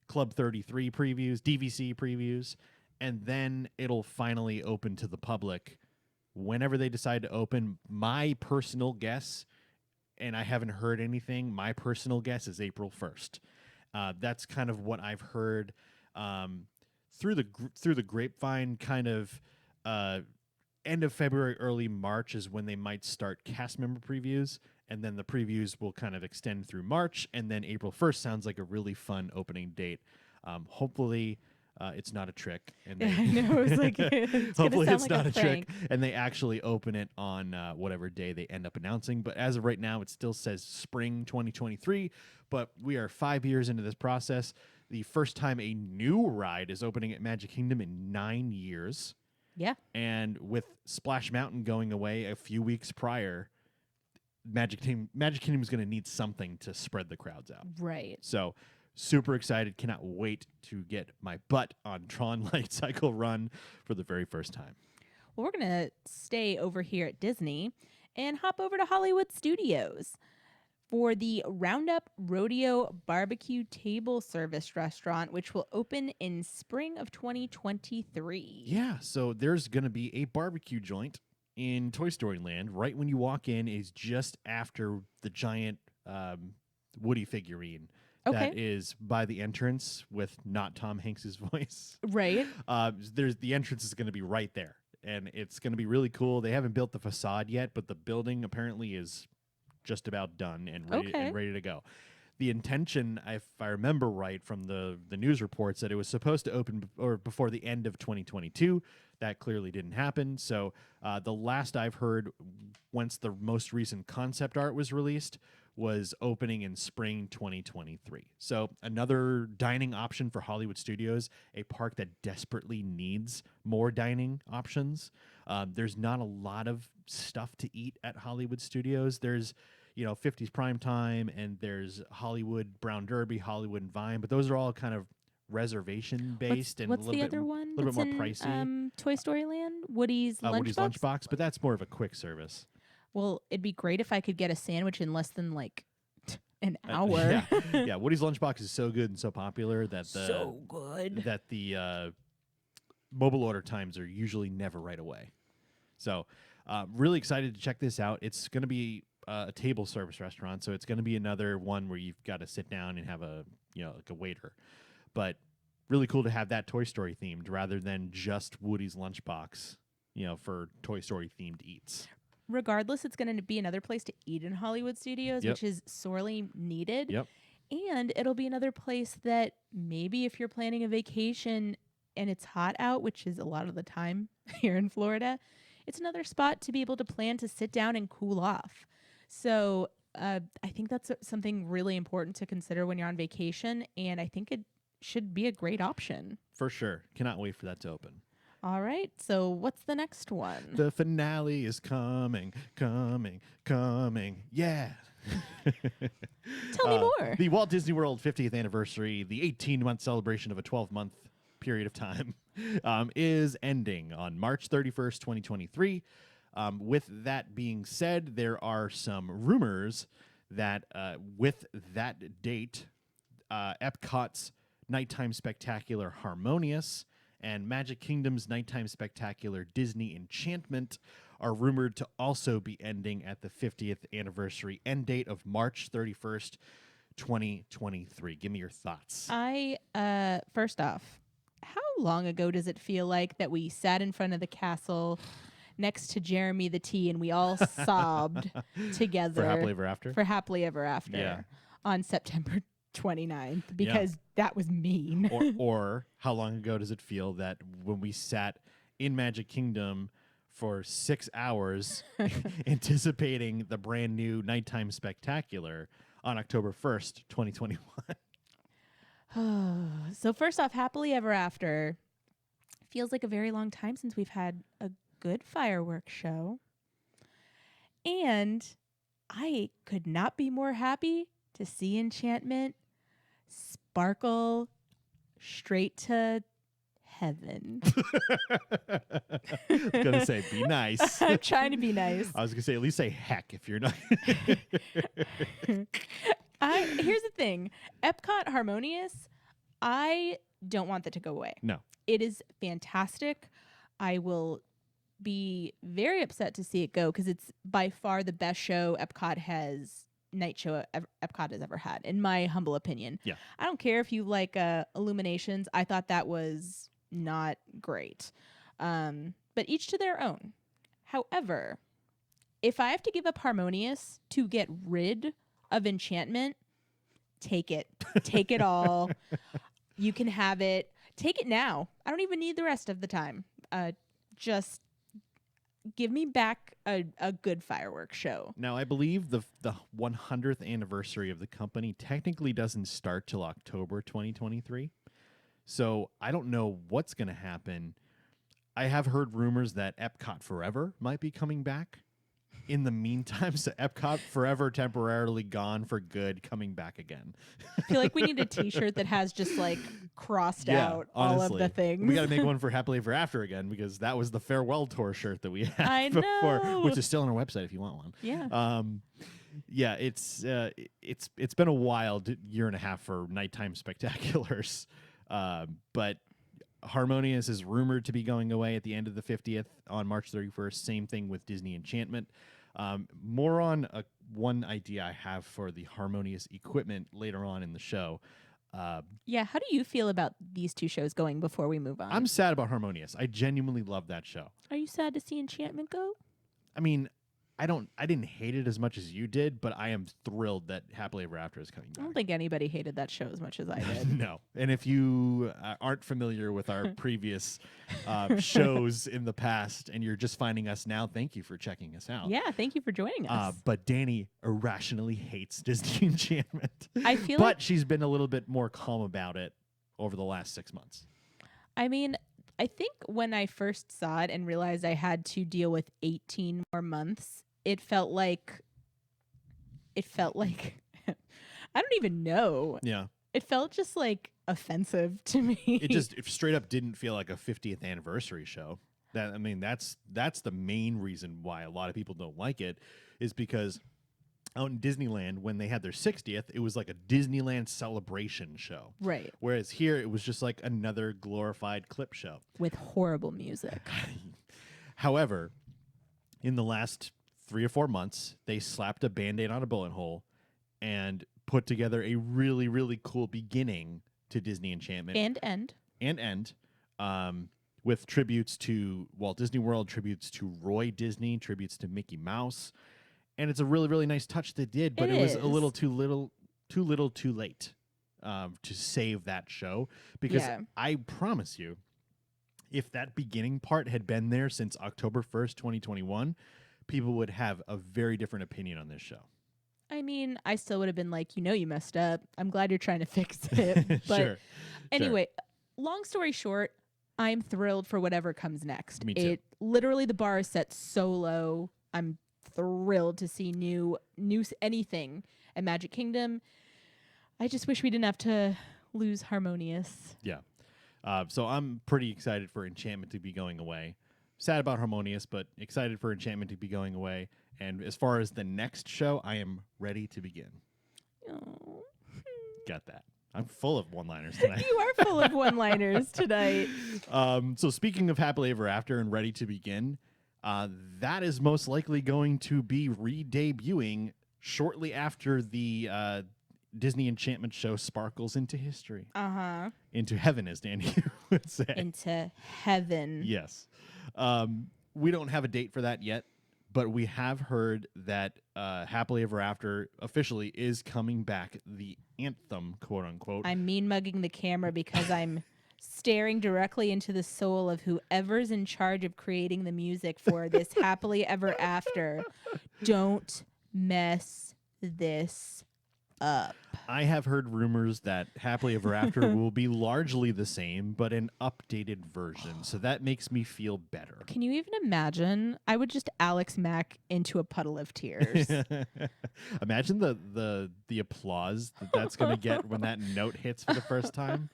Club 33 previews, DVC previews. And then it'll finally open to the public whenever they decide to open. My personal guess, and I haven't heard anything, my personal guess is April 1st. That's kind of what I've heard through the grapevine. Kind of end of February, early March is when they might start cast member previews, and then the previews will kind of extend through March, and then April 1st sounds like a really fun opening date. Hopefully it's not a trick, and I know, it's like it's hopefully gonna it's sound not like a trick, prank. and they actually open it on whatever day they end up announcing. But as of right now, it still says spring 2023. But we are 5 years into this process. The first time a new ride is opening at Magic Kingdom in 9 years. Yeah. And with Splash Mountain going away a few weeks prior, Magic Kingdom is going to need something to spread the crowds out. Right. So super excited. Cannot wait to get my butt on Tron Light Cycle Run for the very first time. Well, we're going to stay over here at Disney and hop over to Hollywood Studios for the Roundup Rodeo Barbecue Table Service Restaurant, which will open in spring of 2023. Yeah, so there's going to be a barbecue joint in Toy Story Land. Right when you walk in is just after the giant Woody figurine. Okay. That is by the entrance with not Tom Hanks's voice. Right. The entrance is going to be right there, and it's going to be really cool. They haven't built the facade yet, but the building apparently is just about done and ready to go. The intention, if I remember right from the news reports, that it was supposed to open before the end of 2022. That clearly didn't happen. So the last I've heard, once the most recent concept art was released, was opening in spring 2023. So another dining option for Hollywood Studios, a park that desperately needs more dining options. There's not a lot of stuff to eat at Hollywood Studios. There's 50s Prime Time, and there's Hollywood Brown Derby, Hollywood and Vine, but those are all kind of reservation based and What's a little the bit other one? little bit that's more in, pricey. Toy Story Land? Woody's Lunchbox? Woody's Lunchbox, but that's more of a quick service. Well, it'd be great if I could get a sandwich in less than like an Uh, hour. yeah. Woody's Lunchbox is so good and so popular that So good. the mobile order times are usually never right away. So, really excited to check this out. It's going to be a table service restaurant, so it's going to be another one where you've got to sit down and have like a waiter. But really cool to have that Toy Story themed rather than just Woody's Lunchbox, for Toy Story themed eats. Regardless, it's going to be another place to eat in Hollywood Studios, Yep. which is sorely needed. Yep. And it'll be another place that maybe if you're planning a vacation and it's hot out, which is a lot of the time here in Florida, it's another spot to be able to plan to sit down and cool off. So I think that's something really important to consider when you're on vacation. And I think it should be a great option. For sure. Cannot wait for that to open. All right. So what's the next one? The finale is coming. Yeah. Tell me more. The Walt Disney World 50th anniversary, the 18-month celebration of a 12-month period of time, is ending on March 31st, 2023. With that being said, there are some rumors that with that date, Epcot's Nighttime Spectacular Harmonious and Magic Kingdom's Nighttime Spectacular Disney Enchantment are rumored to also be ending at the 50th anniversary end date of March 31st, 2023. Give me your thoughts. First off, how long ago does it feel like that we sat in front of the castle next to Jeremy the T and we all sobbed together For Happily Ever After? for Happily Ever After Yeah. on September 29th because that was mean. or how long ago does it feel that when we sat in Magic Kingdom for 6 hours anticipating the brand new Nighttime Spectacular on October 1st, 2021? So first off, Happily Ever After feels like a very long time since we've had a good fireworks show. And I could not be more happy to see Enchantment sparkle straight to heaven. I was going to say, be nice. I'm trying to be nice. I was going to say, at least say heck if you're not. Here's the thing. Epcot Harmonious, I don't want that to go away. No. It is fantastic. I will be very upset to see it go because it's by far the best show Epcot has ever had, in my humble opinion. Yeah. I don't care if you like Illuminations. I thought that was not great. But each to their own. However, if I have to give up Harmonious to get rid of Enchantment, take it. Take it all. You can have it. Take it now. I don't even need the rest of the time. Just give me back a good fireworks show. Now, I believe the 100th anniversary of the company technically doesn't start till October 2023. So I don't know what's going to happen. I have heard rumors that Epcot Forever might be coming back. In the meantime, so Epcot Forever temporarily gone for good, coming back again. I feel like we need a T-shirt that has just like crossed out all of honestly. the things. We got to make one for Happily Ever After again because that was the farewell tour shirt that we had I before, know. which is still on our website if you want one. Yeah. Yeah, it's been a wild year and a half for nighttime spectaculars, but Harmonious is rumored to be going away at the end of the 50th on March 31st. Same thing with Disney Enchantment. More on one idea I have for the Harmonious equipment later on in the show. Yeah. How do you feel about these two shows going before we move on? I'm sad about Harmonious. I genuinely love that show. Are you sad to see Enchantment go? I mean, I didn't hate it as much as you did, but I am thrilled that Happily Ever After is coming I back. don't think anybody hated that show as much as I did. No. And if you aren't familiar with our previous shows in the past and you're just finding us now, thank you for checking us out. Yeah, thank you for joining us. But Danny irrationally hates Disney Enchantment. I feel but like she's been a little bit more calm about it over the last 6 months. I mean, I think when I first saw it and realized I had to deal with 18 more months, it felt like I don't even know. Yeah. It felt just like offensive to me. It straight up didn't feel like a 50th anniversary show. That's the main reason why a lot of people don't like it, is because out in Disneyland, when they had their 60th, it was like a Disneyland celebration show. Right. Whereas here, it was just like another glorified clip show. With horrible music. However, in the last 3 or 4 months, they slapped a Band-Aid on a bullet hole and put together a really, really cool beginning to Disney Enchantment. And end. With tributes to Walt Disney World, tributes to Roy Disney, tributes to Mickey Mouse. And it's a really, really nice touch they did, but it was a little too late to save that show. Because I promise you, if that beginning part had been there since October 1st, 2021, people would have a very different opinion on this show. I mean, I still would have been like, you messed up. I'm glad you're trying to fix it. But Sure. anyway, long story short, I'm thrilled for whatever comes next. Me too. Literally, the bar is set so low. I'm thrilled to see new anything at Magic Kingdom. I just wish we didn't have to lose Harmonious. Yeah. So I'm pretty excited for Enchantment to be going away. Sad about Harmonious, but excited for Enchantment to be going away. And as far as the next show, I am ready to begin. Oh. Got that. I'm full of one-liners tonight. You are full of one-liners tonight. So speaking of Happily Ever After and Ready to Begin, that is most likely going to be re-debuting shortly after the Disney Enchantment show sparkles into history. Uh-huh. Into heaven, as Danny would say. Into heaven. Yes. We don't have a date for that yet, but we have heard that Happily Ever After officially is coming back, the anthem, quote unquote. I'm mean mugging the camera because I'm staring directly into the soul of whoever's in charge of creating the music for this Happily Ever After. Don't mess this up. I have heard rumors that Happily Ever After will be largely the same, but an updated version. So that makes me feel better. Can you even imagine? I would just Alex Mack into a puddle of tears. Imagine the applause that's going to get when that note hits for the first time.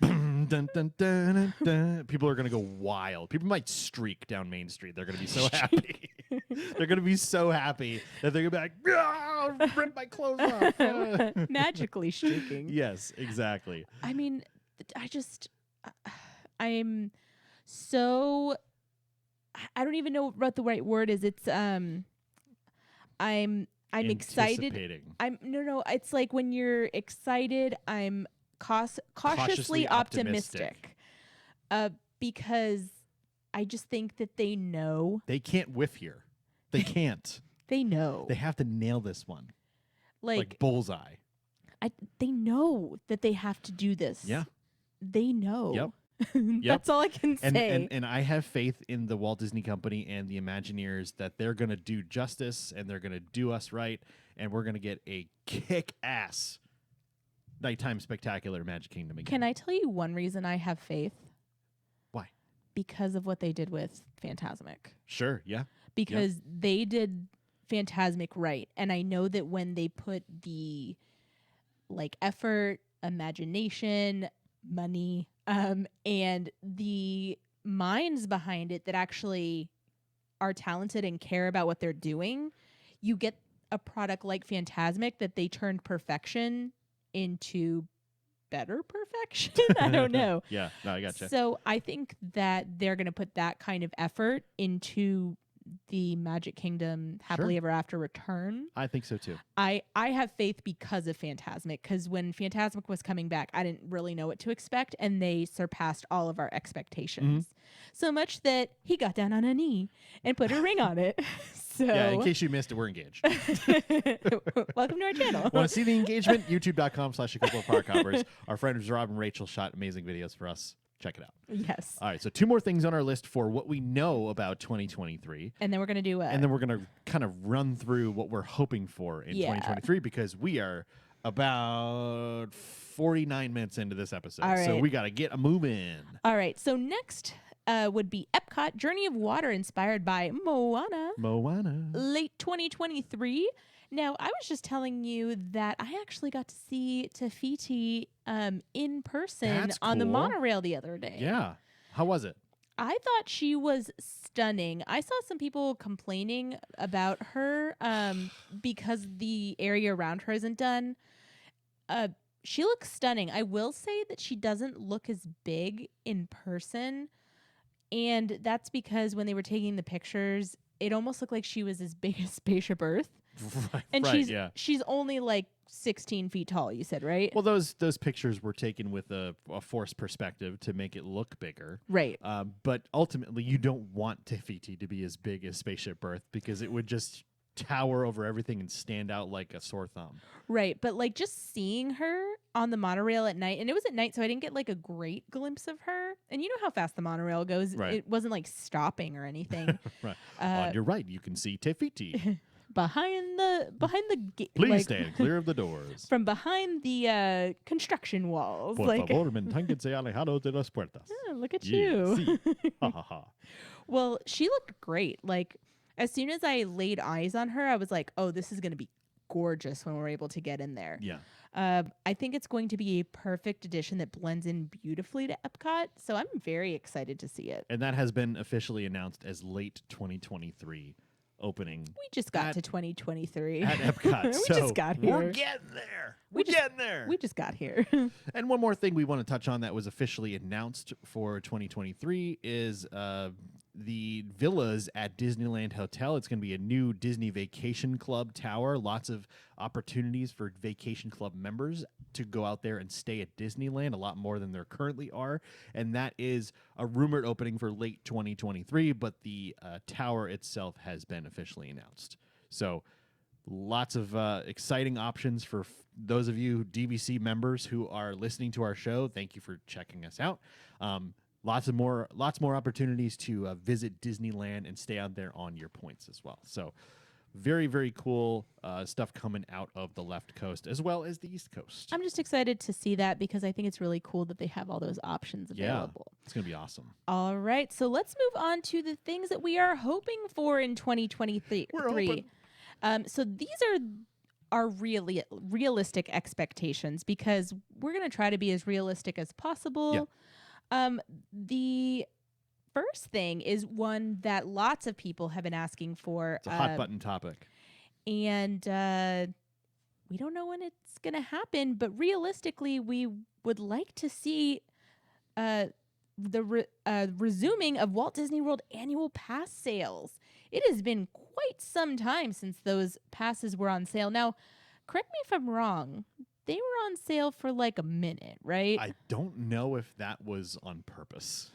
Dun, dun, dun, dun, dun. People are going to go wild. People might streak down Main Street. They're going to be so happy. They're going to be so happy that they're going to be like, "Ah, rip my clothes off." Magically streaking. Yes, exactly. I mean, I'm so, I don't even know what the right word is. It's I'm excited. Anticipating. No, it's like when you're excited, I'm cautiously optimistic. Because I just think that they know. They can't whiff here. They can't. They know. They have to nail this one. Like bullseye. They know that they have to do this. Yeah. They know. Yep. That's all I can say. And I have faith in the Walt Disney Company and the Imagineers that they're going to do justice and they're going to do us right, and we're going to get a kick-ass nighttime spectacular Magic Kingdom again. Can I tell you one reason I have faith? Why? Because of what they did with Fantasmic. Sure, yeah. Because they did Fantasmic right. And I know that when they put the effort, imagination, money, and the minds behind it that actually are talented and care about what they're doing, you get a product like Fantasmic that they turned perfection into better perfection. I don't know. Yeah, no, I gotcha. So I think that they're going to put that kind of effort into the Magic Kingdom Happily Ever After return. I think so too. I have faith because of Fantasmic, because when Fantasmic was coming back, I didn't really know what to expect, and they surpassed all of our expectations. So much that he got down on a knee and put a ring on it. So Yeah, in case you missed it, we're engaged. welcome to our channel. Want to see the engagement? YouTube.com/ACoupleOfParkhoppers. Our friends Rob and Rachel shot amazing videos for us. Check it out. Yes. All right, so 2 more things on our list for what we know about 2023. And then we're gonna do And then we're going to kind of run through what we're hoping for in Yeah. 2023 because we are about 49 minutes into this episode. All So right. we got to get a moving. all right. So next would be Epcot Journey of Water, inspired by Moana, Moana. late 2023. Now, I was just telling you that I actually got to see Tafiti in person That's on the cool. monorail the other day. Yeah. How was it? I thought she was stunning. I saw some people complaining about her because the area around her isn't done. She looks stunning. I will say that she doesn't look as big in person. And that's because when they were taking the pictures, it almost looked like she was as big as Spaceship Earth. And yeah. she's only like 16 feet tall, you said, right? Well, those pictures were taken with a forced perspective to make it look bigger. Right. But ultimately, you don't want Tafiti to be as big as Spaceship Earth because it would just tower over everything and stand out like a sore thumb. Right. But like just seeing her on the monorail at night, and it was at night, so I didn't get like a great glimpse of her. And you know how fast the monorail goes. Right. It wasn't like stopping or anything. Right. On your right, you can see Tafiti. behind the gate. Please like, stand clear of the doors. from behind the construction walls. Por like, favor, manténganse alejados de las puertas. look at Yeah, you. sí. Ha ha ha. Well, she looked great. Like as soon as I laid eyes on her, I was like, oh, this is going to be gorgeous when we're able to get in there. Yeah. I think it's going to be a perfect addition that blends in beautifully to Epcot. So I'm very excited to see it. And that has been officially announced as late 2023 opening We just got At- to 2023. at Epcot. We So just got here. We're getting there. We We're just- getting there. We just got here. And one more thing we want to touch on that was officially announced for 2023 is the villas at Disneyland Hotel. It's going to be a new Disney Vacation Club tower. Lots of opportunities for Vacation Club members to go out there and stay at Disneyland, a lot more than there currently are. And that is a rumored opening for late 2023, but the tower itself has been officially announced. So lots of exciting options for those of you DVC members who are listening to our show. Thank you for checking us out. Lots more opportunities to visit Disneyland and stay out there on your points as well. So very, very cool stuff coming out of the left coast as well as the East Coast. I'm just excited to see that because I think it's really cool that they have all those options available. It's going to be awesome. All right. So let's move on to the things that we are hoping for in 2023. We're hoping. So these are really realistic expectations because we're going to try to be as realistic as possible. The first thing is one that lots of people have been asking for. It's a hot button topic. And we don't know when it's going to happen, but realistically, we would like to see the resuming of Walt Disney World annual pass sales. It has been quite some time since those passes were on sale. Now, correct me if I'm wrong. They were on sale for like a minute, right? I don't know if that was on purpose.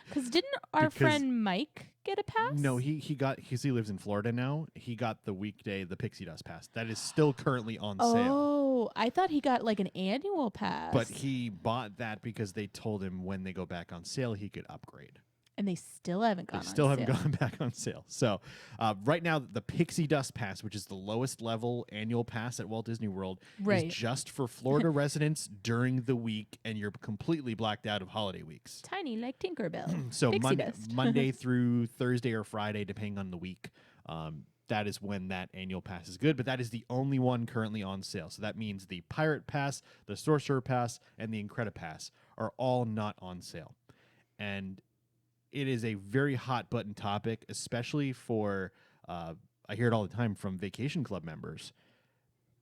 Because didn't our friend Mike get a pass? No, he got, because he lives in Florida now, he got the weekday, the Pixie Dust pass. That is still currently on sale. Oh, I thought he got like an annual pass. But he bought that because they told him when they go back on sale, he could upgrade. And they still haven't gone They on still sale. haven't gone back on sale. So right now, the Pixie Dust Pass, which is the lowest level annual pass at Walt Disney World, Right. is just for Florida residents during the week, and you're completely blacked out of holiday weeks. Tiny like Tinkerbell. So Pixie dust. Monday through Thursday or Friday, depending on the week, that is when that annual pass is good. But that is the only one currently on sale. So that means the Pirate Pass, the Sorcerer Pass, and the Incredipass are all not on sale. And it is a very hot button topic, especially for, I hear it all the time from Vacation Club members,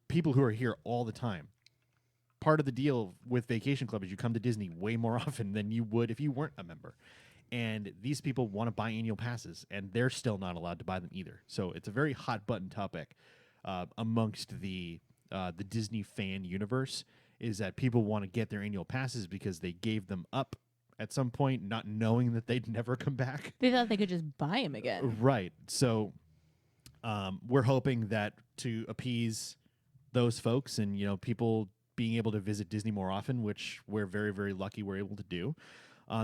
people who are here all the time. Part of the deal with Vacation Club is you come to Disney way more often than you would if you weren't a member. And these people want to buy annual passes, and they're still not allowed to buy them either. So it's a very hot button topic amongst the Disney fan universe, is that people want to get their annual passes because they gave them up at some point, not knowing that they'd never come back. They thought they could just buy them again. Right. So We're hoping that to appease those folks and people being able to visit Disney more often, which we're very, very lucky we're able to do,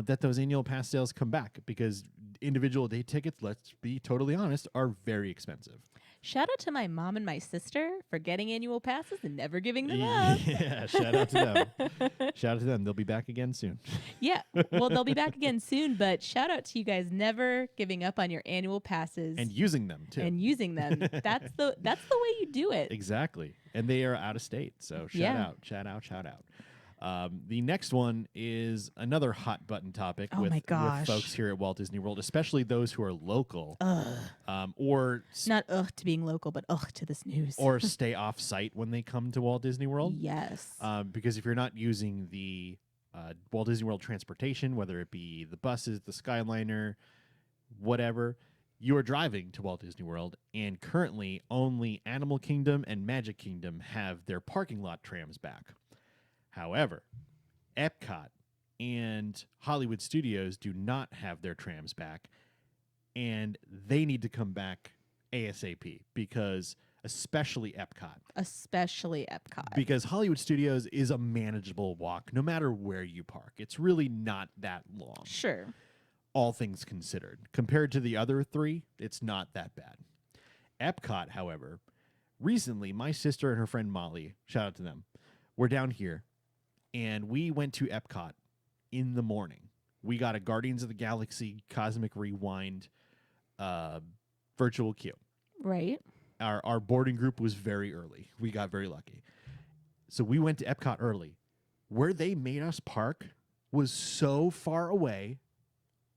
that those annual pass sales come back, because individual day tickets, let's be totally honest, are very expensive. Shout out to my mom and my sister for getting annual passes and never giving them up. Yeah, shout out to them. Shout out to them. They'll be back again soon. Yeah, well, they'll be back again soon, but shout out to you guys never giving up on your annual passes And using them too. and using them. That's the way you do it. Exactly. And they are out of state. So shout out. The next one is another hot button topic Oh with my gosh. folks here at Walt Disney World, especially those who are local, or Not to being local, but to this news. or stay off site when they come to Walt Disney World. Yes. Because if you're not using the Walt Disney World transportation, whether it be the buses, the Skyliner, whatever, you are driving to Walt Disney World, and currently only Animal Kingdom and Magic Kingdom have their parking lot trams back. However, Epcot and Hollywood Studios do not have their trams back, and they need to come back ASAP, because especially Epcot. Because Hollywood Studios is a manageable walk no matter where you park. It's really not that long. Sure. All things considered. Compared to the other three, it's not that bad. Epcot, however, recently my sister and her friend Molly, shout out to them, were down here, and we went to Epcot in the morning. We got a Guardians of the Galaxy Cosmic Rewind virtual queue. Right. Our boarding group was very early. We got very lucky. So we went to Epcot early. Where they made us park was so far away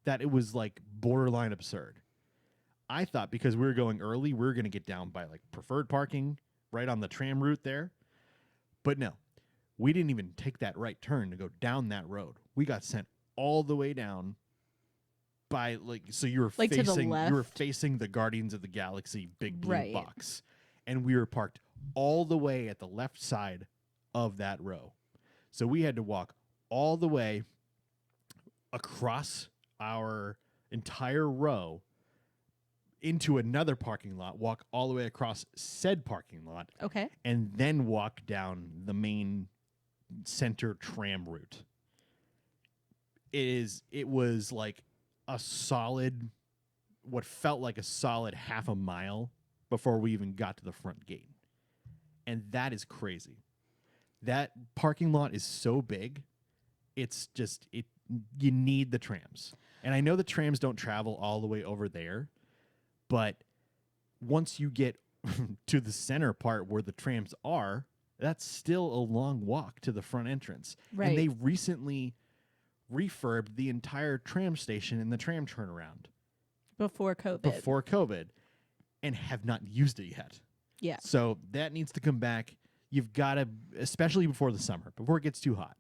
that it was like borderline absurd. I thought because we were going early, we were going to get down by like preferred parking right on the tram route there. But no, we didn't even take that right turn to go down that road. We got sent all the way down by so you were Like to the facing left? you were facing the Guardians of the Galaxy big blue Right. box, and we were parked all the way at the left side of that row. So we had to walk all the way across our entire row into another parking lot, walk all the way across said parking lot, Okay. and then walk down the main center tram route. It was like a solid, what felt like a solid half a mile before we even got to the front gate. And that is crazy. That parking lot is so big, it's just, you need the trams. And I know the trams don't travel all the way over there, but once you get to the center part where the trams are, that's still a long walk to the front entrance. Right. And they recently refurbed the entire tram station and the tram turnaround Before COVID. and have not used it yet. Yeah. So that needs to come back. You've got to, especially before the summer, before it gets too hot,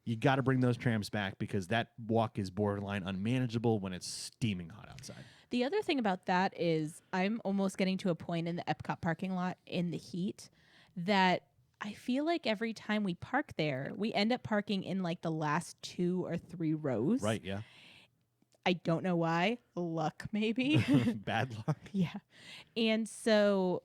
you got to bring those trams back, because that walk is borderline unmanageable when it's steaming hot outside. The other thing about that is I'm almost getting to a point in the Epcot parking lot in the heat that I feel like every time we park there, we end up parking in like the last 2 or 3 rows. Right, yeah. I don't know why. Luck, maybe. Bad luck. Yeah. And so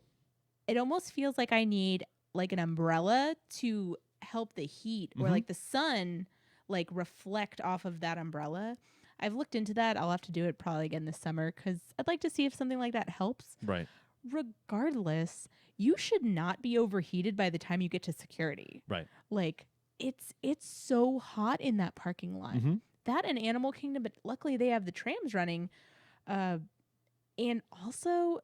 it almost feels like I need like an umbrella to help the heat or Mhm. like the sun like reflect off of that umbrella. I've looked into that. I'll have to do it probably again this summer because I'd like to see if something like that helps. Right, Regardless, you should not be overheated by the time you get to security. right. Like it's so hot in that parking lot. Mhm. That and Animal Kingdom, but luckily they have the trams running. And also,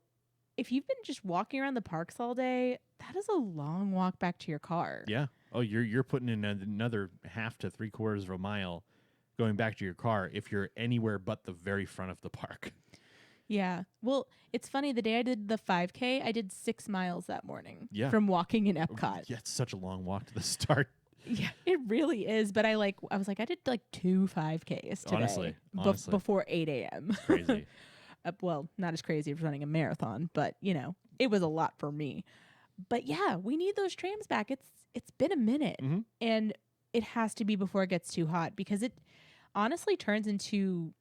if you've been just walking around the parks all day, that is a long walk back to your car. Yeah. Oh, you're putting in another half to 3/4 of a mile going back to your car if you're anywhere but the very front of the park. Yeah. Well, it's funny. The day I did the 5K, I did 6 miles that morning. Yeah. From walking in Epcot. Yeah, it's such a long walk to the start. Yeah, it really is. But I was like, I did like 2 5Ks today. Honestly. Before 8 a.m. Crazy. Well, not as crazy as running a marathon, but it was a lot for me. But yeah, we need those trams back. It's been a minute, Mhm. and it has to be before it gets too hot, because it honestly turns into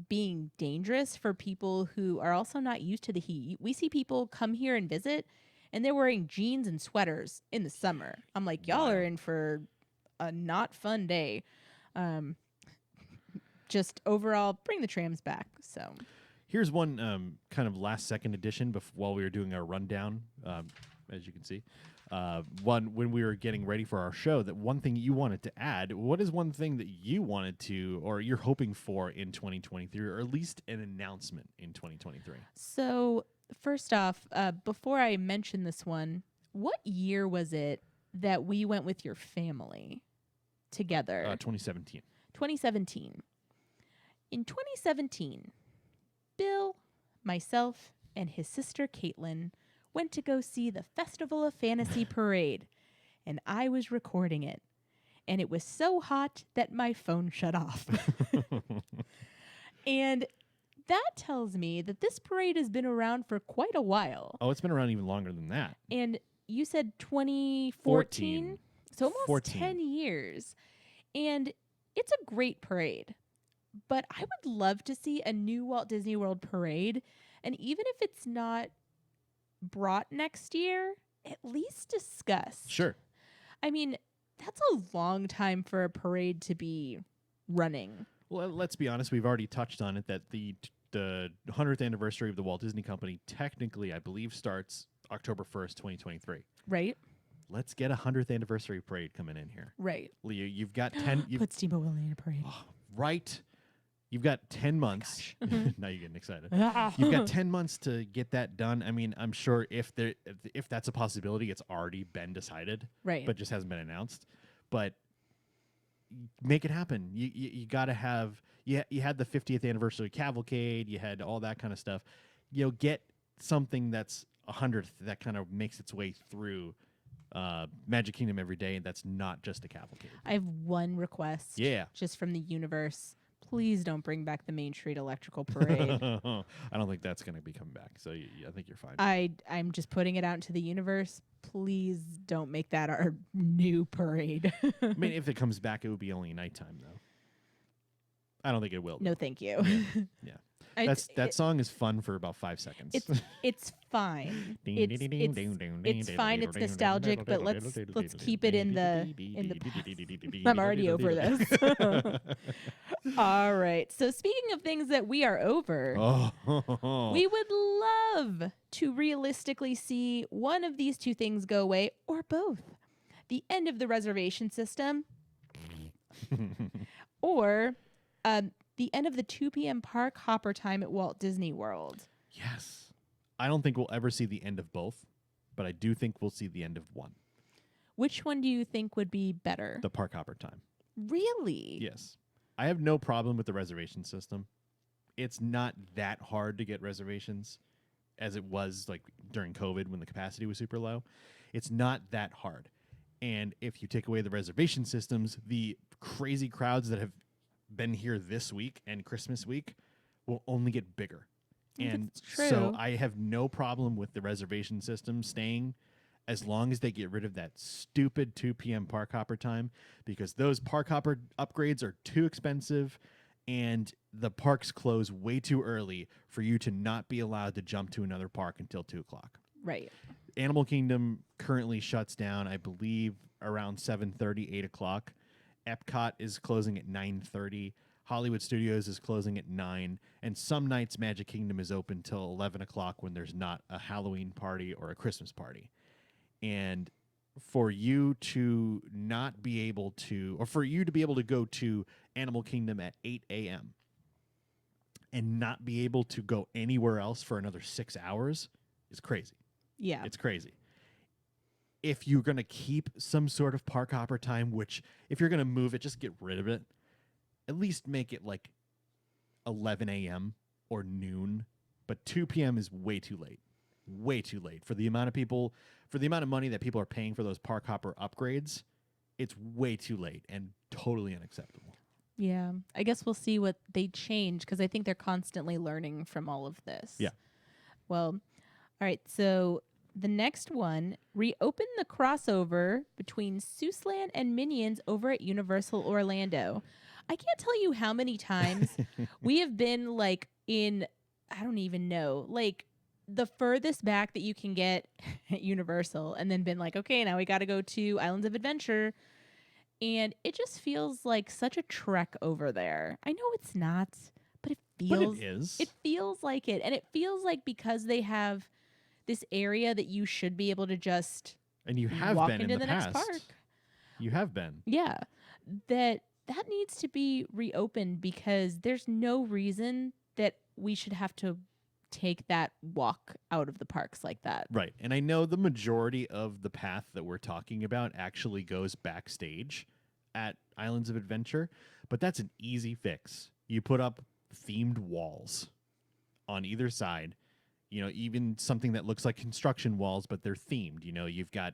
being dangerous for people who are also not used to the heat. We see people come here and visit, and they're wearing jeans and sweaters in the summer. I'm like, y'all are Wild. in for a not fun day. Just overall, bring the trams back. So Here's one kind of last second edition while we were doing our rundown, as you can see. One when we were getting ready for our show, that one thing you wanted to add. What is one thing that you wanted to, or you're hoping for in 2023, or at least an announcement in 2023? So first off, before I mention this one, what year was it that we went with your family together? 2017. 2017. In 2017, Bill, myself, and his sister Caitlin went to go see the Festival of Fantasy Parade, and I was recording it. And it was so hot that my phone shut off. And that tells me that this parade has been around for quite a while. Oh, it's been around even longer than that. And you said 2014? 14. So almost 14. 10 years. And it's a great parade. But I would love to see a new Walt Disney World parade. And even if it's not brought next year, at least discussed. Sure. I mean, that's a long time for a parade to be running. Well, let's be honest. We've already touched on it that the 100th anniversary of the Walt Disney Company technically, I believe, starts October 1st, 2023. Right? Let's get a 100th anniversary parade coming in here. Right. Leo, you've got 10. Put Steamboat Willie in a parade. Right. You've got 10 months. Mhm. Now you're getting excited. You've got 10 months to get that done. I mean, I'm sure if that's a possibility, it's already been decided, Right. but just hasn't been announced. But make it happen. You got to have. You had the 50th anniversary cavalcade. You had all that kind of stuff. Get something that's 100th that kind of makes its way through Magic Kingdom every day, and that's not just a cavalcade. I have one request. Yeah. Just from the universe. Please don't bring back the Main Street Electrical Parade. I don't think that's going to be coming back. So I think you're fine. I'm just putting it out into the universe. Please don't make that our new parade. I mean, if it comes back, it would be only nighttime, though. I don't think it will. No, thank you. Yeah. I- That song is fun for about 5 seconds. It's fine. It's fine. It's nostalgic, but let's keep it in the past. I'm already over this. All right. So speaking of things that we are over, Oh. we would love to realistically see one of these two things go away or both. The end of the reservation system or the end of the 2 p.m. park hopper time at Walt Disney World. Yes. I don't think we'll ever see the end of both, but I do think we'll see the end of one. Which one do you think would be better? The park hopper time. Really? Yes. I have no problem with the reservation system. It's not that hard to get reservations as it was like during COVID when the capacity was super low. It's not that hard. And if you take away the reservation systems, the crazy crowds that have been here this week and Christmas week will only get bigger. And That's true. so I have no problem with the reservation system staying as long as they get rid of that stupid 2 p.m. park hopper time, because those park hopper upgrades are too expensive and the parks close way too early for you to not be allowed to jump to another park until 2 o'clock. Right. Animal Kingdom currently shuts down, I believe, around 7:30, 8 o'clock. Epcot is closing at 9:30. Hollywood Studios is closing at 9. And some nights Magic Kingdom is open till 11 o'clock when there's not a Halloween party or a Christmas party. And for you to not be able to, or for you to be able to go to Animal Kingdom at 8 a.m. and not be able to go anywhere else for another 6 hours is crazy. Yeah. It's crazy. If you're going to keep some sort of park hopper time, which if you're going to move it, just get rid of it. At least make it like 11 a.m. or noon. But 2 p.m. is way too late. Way too late. For the amount of people, for the amount of money that people are paying for those park hopper upgrades, it's way too late and totally unacceptable. Yeah. I guess we'll see what they change because I think they're constantly learning from all of this. Yeah. Well, all right. So the next one, reopen the crossover between Seussland and Minions over at Universal Orlando. I can't tell you how many times we have been like in, I don't even know, like the furthest back that you can get at Universal, and then been like, okay, now we got to go to Islands of Adventure. And it just feels like such a trek over there. I know it's not, but it But feels it is. it feels like it. And it feels like because they have this area that you should be able to just And you have walk been into in the next past. park. You have been. Yeah. That needs to be reopened because there's no reason that we should have to take that walk out of the parks like that. Right. And I know the majority of the path that we're talking about actually goes backstage at Islands of Adventure, but that's an easy fix. You put up themed walls on either side, even something that looks like construction walls, but they're themed. You've got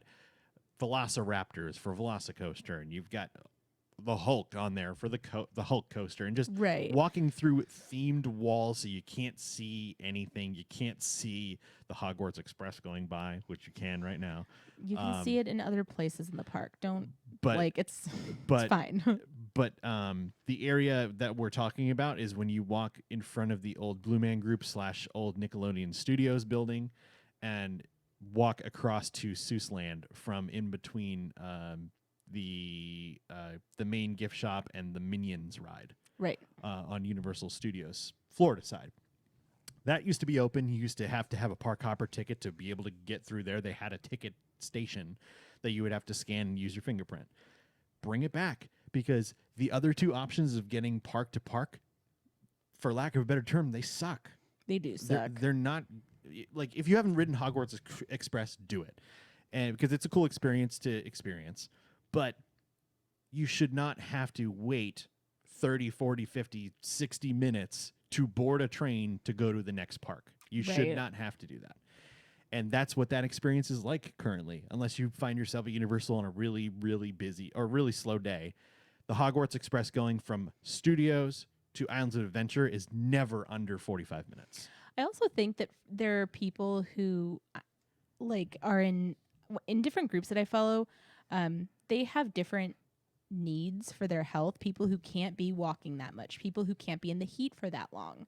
Velociraptors for Velocicoaster, and you've got the Hulk on there for the Hulk coaster, and just Right. walking through themed walls so you can't see anything. You can't see the Hogwarts Express going by, which you can right now. You can see it in other places in the park. Don't But it's but fine. but the area that we're talking about is when you walk in front of the old Blue Man Group / old Nickelodeon Studios building, and walk across to Seussland from in between the main gift shop and the Minions ride Right. on Universal Studios Florida side. That used to be open. You used to have a park hopper ticket to be able to get through there. They had a ticket station that you would have to scan and use your fingerprint. Bring it back, because the other two options of getting park to park, for lack of a better term, they suck. They do suck. They're not, like, if you haven't ridden Hogwarts Express, do it. And because it's a cool experience to experience. But you should not have to wait 30, 40, 50, 60 minutes to board a train to go to the next park. You should Right. not have to do that. And that's what that experience is like currently, unless you find yourself at Universal on a really, really busy or really slow day. The Hogwarts Express going from Studios to Islands of Adventure is never under 45 minutes. I also think that there are people who are in different groups that I follow. They have different needs for their health. People who can't be walking that much, people who can't be in the heat for that long.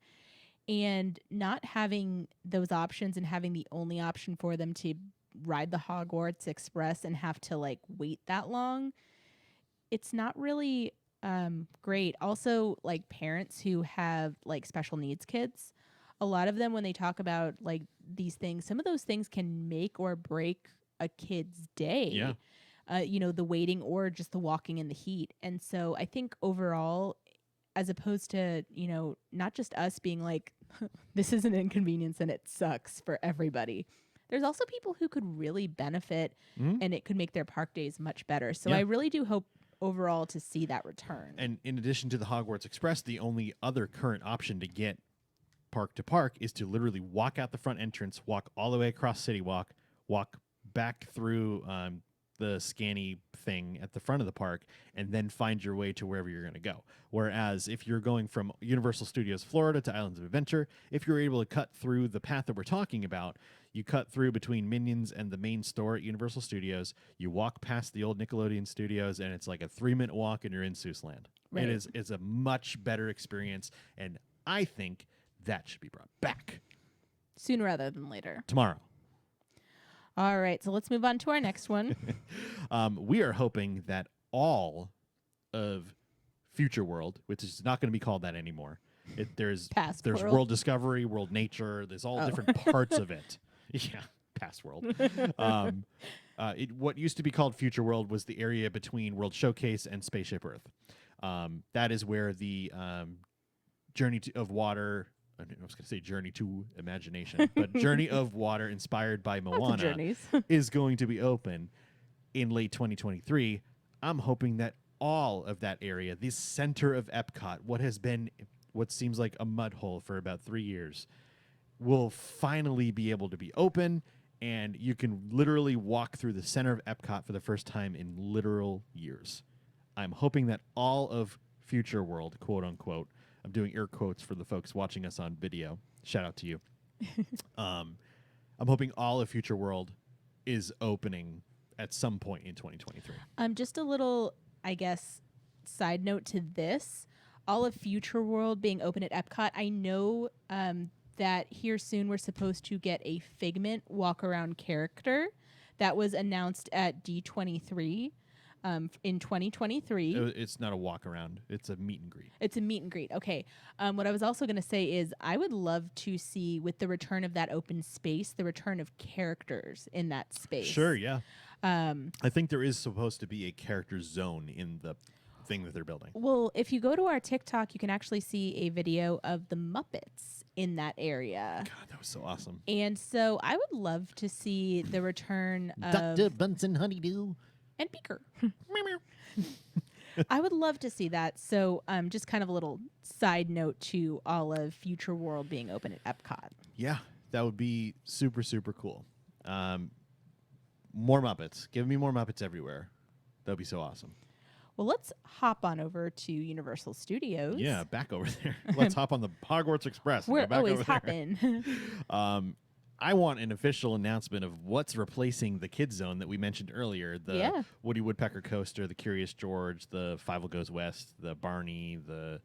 And not having those options and having the only option for them to ride the Hogwarts Express and have to wait that long, it's not really great. Also, parents who have special needs kids, a lot of them, when they talk about these things, some of those things can make or break a kid's day. Yeah. The waiting or just the walking in the heat. And so I think overall, as opposed to, not just us being like, this is an inconvenience and it sucks for everybody, there's also people who could really benefit and it could make their park days much better. So Yeah. I really do hope overall to see that return. And in addition to the Hogwarts Express, the only other current option to get park to park is to literally walk out the front entrance, walk all the way across City Walk, walk back through the scanny thing at the front of the park, and then find your way to wherever you're going to go. Whereas if you're going from Universal Studios Florida to Islands of Adventure, if you're able to cut through the path that we're talking about, you cut through between Minions and the main store at Universal Studios, you walk past the old Nickelodeon Studios, and it's like a 3-minute walk and you're in Seussland. Right. It's a much better experience, and I think that should be brought back Sooner rather than later. tomorrow. All right, so let's move on to our next one. We are hoping that all of Future World, which is not going to be called that anymore, there's Past World. World. Discovery, World Nature. There's all Oh. different parts of it. Yeah, Past World. What used to be called Future World was the area between World Showcase and Spaceship Earth. That is where the Journey of Water. I was going to say Journey to Imagination, but Journey of Water, inspired by Lots of Moana, journeys. is going to be open in late 2023. I'm hoping that all of that area, the center of Epcot, what seems like a mud hole for about 3 years, will finally be able to be open, and you can literally walk through the center of Epcot for the first time in literal years. I'm hoping that all of Future World, quote unquote, I'm doing air quotes for the folks watching us on video. Shout out to you. I'm hoping all of Future World is opening at some point in 2023. Just a little, I guess, side note to this. all of Future World being open at Epcot. I know that here soon we're supposed to get a Figment walk around character that was announced at D23 in 2023. It's not a walk around. It's a meet and greet. It's a meet and greet. Okay. What I was also going to say is I would love to see, with the return of that open space, the return of characters in that space. Sure, yeah. I think there is supposed to be a character zone in the thing that they're building. Well, if you go to our TikTok, you can actually see a video of the Muppets in that area. God, that was so awesome. And so I would love to see the return of... Dr. Bunsen Honeydew. And Beaker. I would love to see that. So just kind of a little side note to all of Future World being open at Epcot. Yeah, that would be super, super cool. More Muppets. Give me more Muppets everywhere. That would be so awesome. Well, let's hop on over to Universal Studios. Yeah, back over there. Let's hop on the Hogwarts Express. We're back always over hopping. I want an official announcement of what's replacing the Kids Zone that we mentioned earlier. The Woody Woodpecker Coaster, the Curious George, the Five Goes West, the Barney, the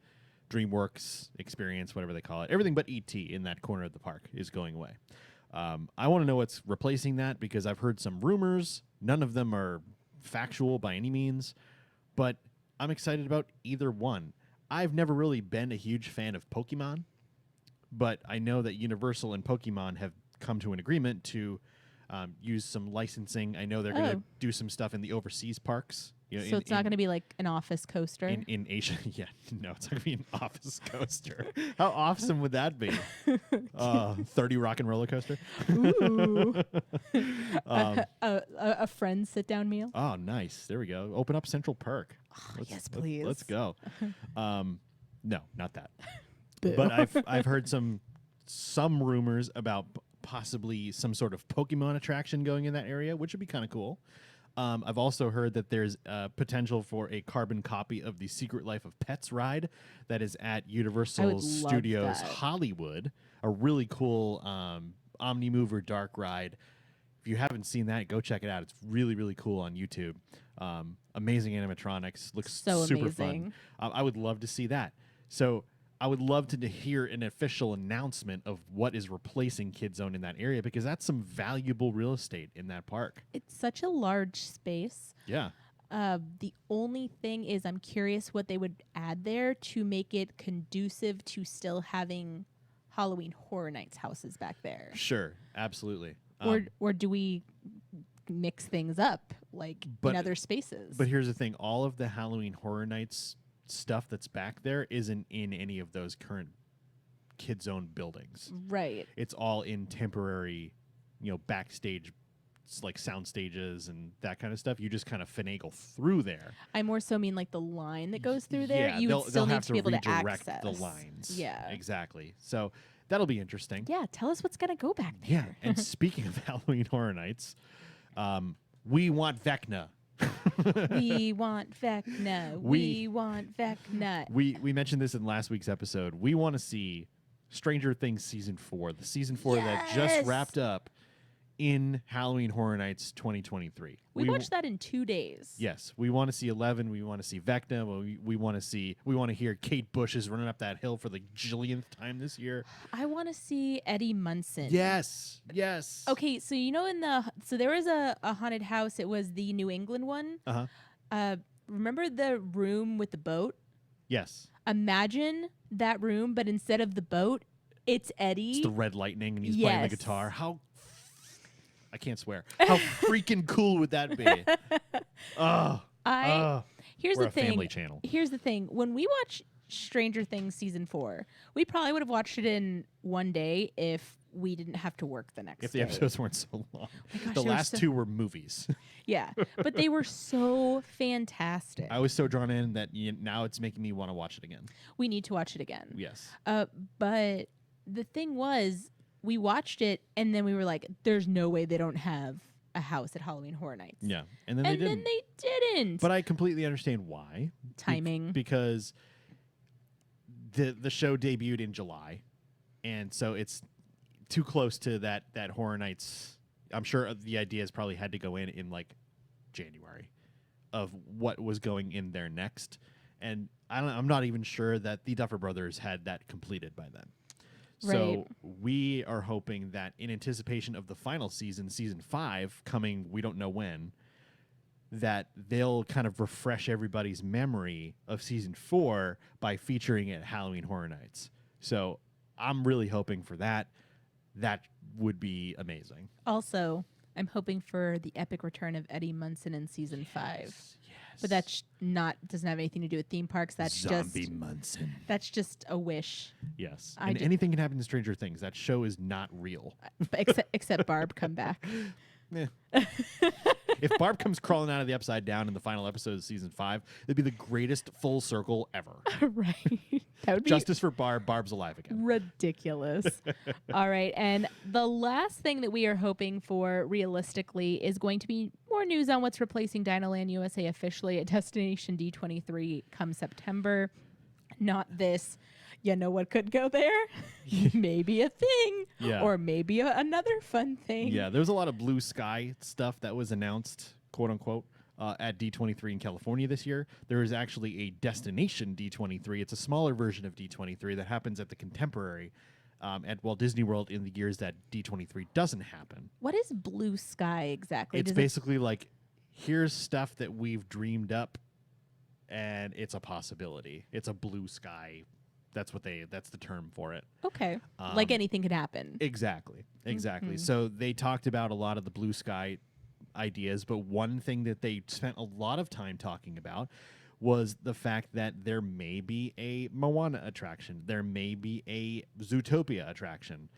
DreamWorks experience, whatever they call it. Everything but E.T. in that corner of the park is going away. I want to know what's replacing that because I've heard some rumors. None of them are factual by any means, but I'm excited about either one. I've never really been a huge fan of Pokemon, but I know that Universal and Pokemon have come to an agreement to use some licensing. I know they're going to do some stuff in the overseas parks. You know, so it's not going to be like an office coaster? In Asia. Yeah, no, it's not going to be an office coaster. How awesome would that be? 30 Rock and Roller Coaster? Ooh. A friend's sit-down meal? Oh, nice. There we go. Open up Central Park. Yes, please. Let's go. No, not that. But I've heard some rumors about possibly some sort of Pokemon attraction going in that area, which would be kind of cool. I've also heard that there's potential for a carbon copy of the Secret Life of Pets ride that is at Universal Studios Hollywood, a really cool Omnimover dark ride. If you haven't seen that, go check it out. It's really, really cool on YouTube. Amazing animatronics. Looks so super amazing. Fun. I would love to see that. So I would love to hear an official announcement of what is replacing Kid Zone in that area because that's some valuable real estate in that park. It's such a large space. Yeah. The only thing is I'm curious what they would add there to make it conducive to still having Halloween Horror Nights houses back there. Sure. Absolutely. Or do we mix things up like in other spaces? But here's the thing. All of the Halloween Horror Nights stuff that's back there isn't in any of those current Kid Zone buildings. Right. It's all in temporary, backstage, like sound stages and that kind of stuff. You just kind of finagle through there. I more so mean like the line that goes through there. Yeah, you would still need to be able to redirect access the lines. Yeah. Exactly. So that'll be interesting. Yeah. Tell us what's going to go back there. Yeah. And speaking of Halloween Horror Nights, we want Vecna. We want Vecna. We want Vecna. We mentioned this in last week's episode. We want to see Stranger Things Season 4, the Season 4 that just wrapped up in Halloween Horror Nights 2023. We watched that in 2 days. Yes. We want to see 11. We want to see Vecna. We want to hear Kate Bush is running up that hill for the jillionth time this year. I want to see Eddie Munson. Yes. Yes. Okay, so so there was a haunted house. It was the New England one. Uh-huh. Remember the room with the boat? Yes. Imagine that room, but instead of the boat, it's Eddie. It's the Red Lightning, and he's playing the guitar. I can't swear. How freaking cool would that be? Here's we're the thing. Family channel. Here's the thing. When we watch Stranger Things Season 4, we probably would have watched it in one day if we didn't have to work the next day. If the episodes weren't so long. Gosh, the last two were movies. Yeah, but they were so fantastic. I was so drawn in that now it's making me want to watch it again. We need to watch it again. Yes. But the thing was, we watched it and then we were like, there's no way they don't have a house at Halloween Horror Nights. Yeah. And then they didn't. But I completely understand why. Timing. Because the show debuted in July. And so it's too close to that Horror Nights. I'm sure the ideas probably had to go in like January of what was going in there next. And I'm not even sure that the Duffer Brothers had that completed by then. Right. So we are hoping that in anticipation of the final season, season 5, coming we don't know when, that they'll kind of refresh everybody's memory of season 4 by featuring it at Halloween Horror Nights. So I'm really hoping for that. That would be amazing. Also, I'm hoping for the epic return of Eddie Munson in season 5. Yes. But that's doesn't have anything to do with theme parks. That's Zombie Munson. That's just a wish. Yes. I And ju- anything can happen in Stranger Things. That show is not real. Except Barb come back. Eh. If Barb comes crawling out of the Upside Down in the final episode of season 5, it'd be the greatest full circle ever. Right. That would be Justice for Barb. Barb's alive again. ridiculous. All right. And the last thing that we are hoping for realistically is going to be more news on what's replacing Dinoland USA officially at Destination D23 come September. Not this, you know what could go there? Maybe a thing. Yeah. Or maybe another fun thing. Yeah, there was a lot of blue sky stuff that was announced, quote unquote, at D23 in California this year. There is actually a Destination D23. It's a smaller version of D23 that happens at the Contemporary at Walt Disney World in the years that D23 doesn't happen. What is blue sky exactly? It's Does basically like, here's stuff that we've dreamed up, and it's a possibility. It's a blue sky. That's the term for it. okay. Like anything could happen. Exactly. Mhm. So they talked about a lot of the blue sky ideas, but one thing that they spent a lot of time talking about was the fact that there may be a Moana attraction. There may be a Zootopia attraction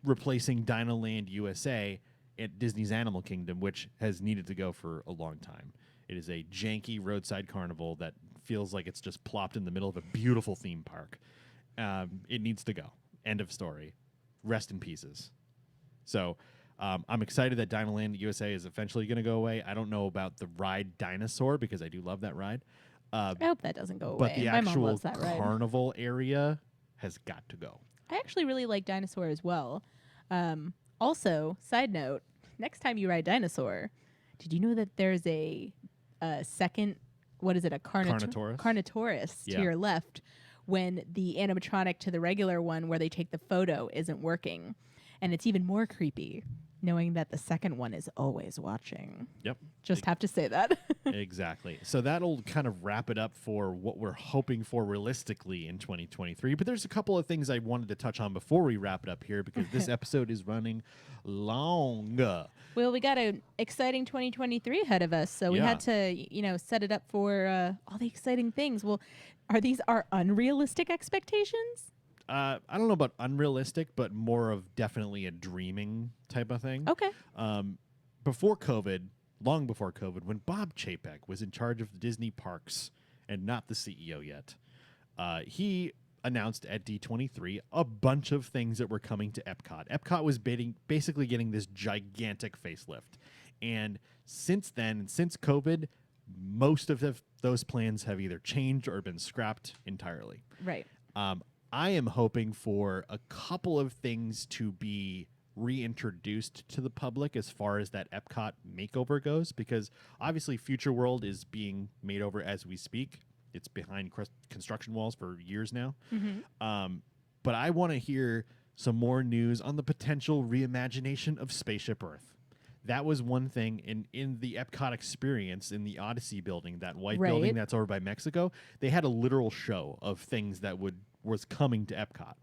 replacing Dinoland USA at Disney's Animal Kingdom, which has needed to go for a long time. It is a janky roadside carnival that feels like it's just plopped in the middle of a beautiful theme park. It needs to go. End of story. Rest in pieces. So I'm excited that Dinoland USA is eventually going to go away. I don't know about the ride Dinosaur because I do love that ride. I hope that doesn't go away. But the My mom actual loves that ride. carnival area has got to go. I actually really like Dinosaur as well. Also, side note, next time you ride Dinosaur, did you know that there's a second, what is it, a Carnotaurus? Carnotaurus Yeah. to your left when the animatronic to the regular one where they take the photo isn't working. And it's even more creepy knowing that the second one is always watching. Yep. Just have to say that. Exactly. So that'll kind of wrap it up for what we're hoping for realistically in 2023. But there's a couple of things I wanted to touch on before we wrap it up here because this episode is running long. Well, we got an exciting 2023 ahead of us, so we had to, set it up for all the exciting things. Well, are these our unrealistic expectations? I don't know about unrealistic, but more of definitely a dreaming type of thing. Okay. Before COVID, long before COVID, when Bob Chapek was in charge of the Disney parks and not the CEO yet, he announced at D23 a bunch of things that were coming to Epcot. Epcot was basically getting this gigantic facelift. And since then, since COVID, most of those plans have either changed or been scrapped entirely. Right. I am hoping for a couple of things to be reintroduced to the public as far as that Epcot makeover goes, because obviously Future World is being made over as we speak. It's behind construction walls for years now. Mm-hmm. But I want to hear some more news on the potential reimagination of Spaceship Earth. That was one thing in the Epcot experience in the Odyssey building, that white Right. building that's over by Mexico. They had a literal show of things that was coming to Epcot.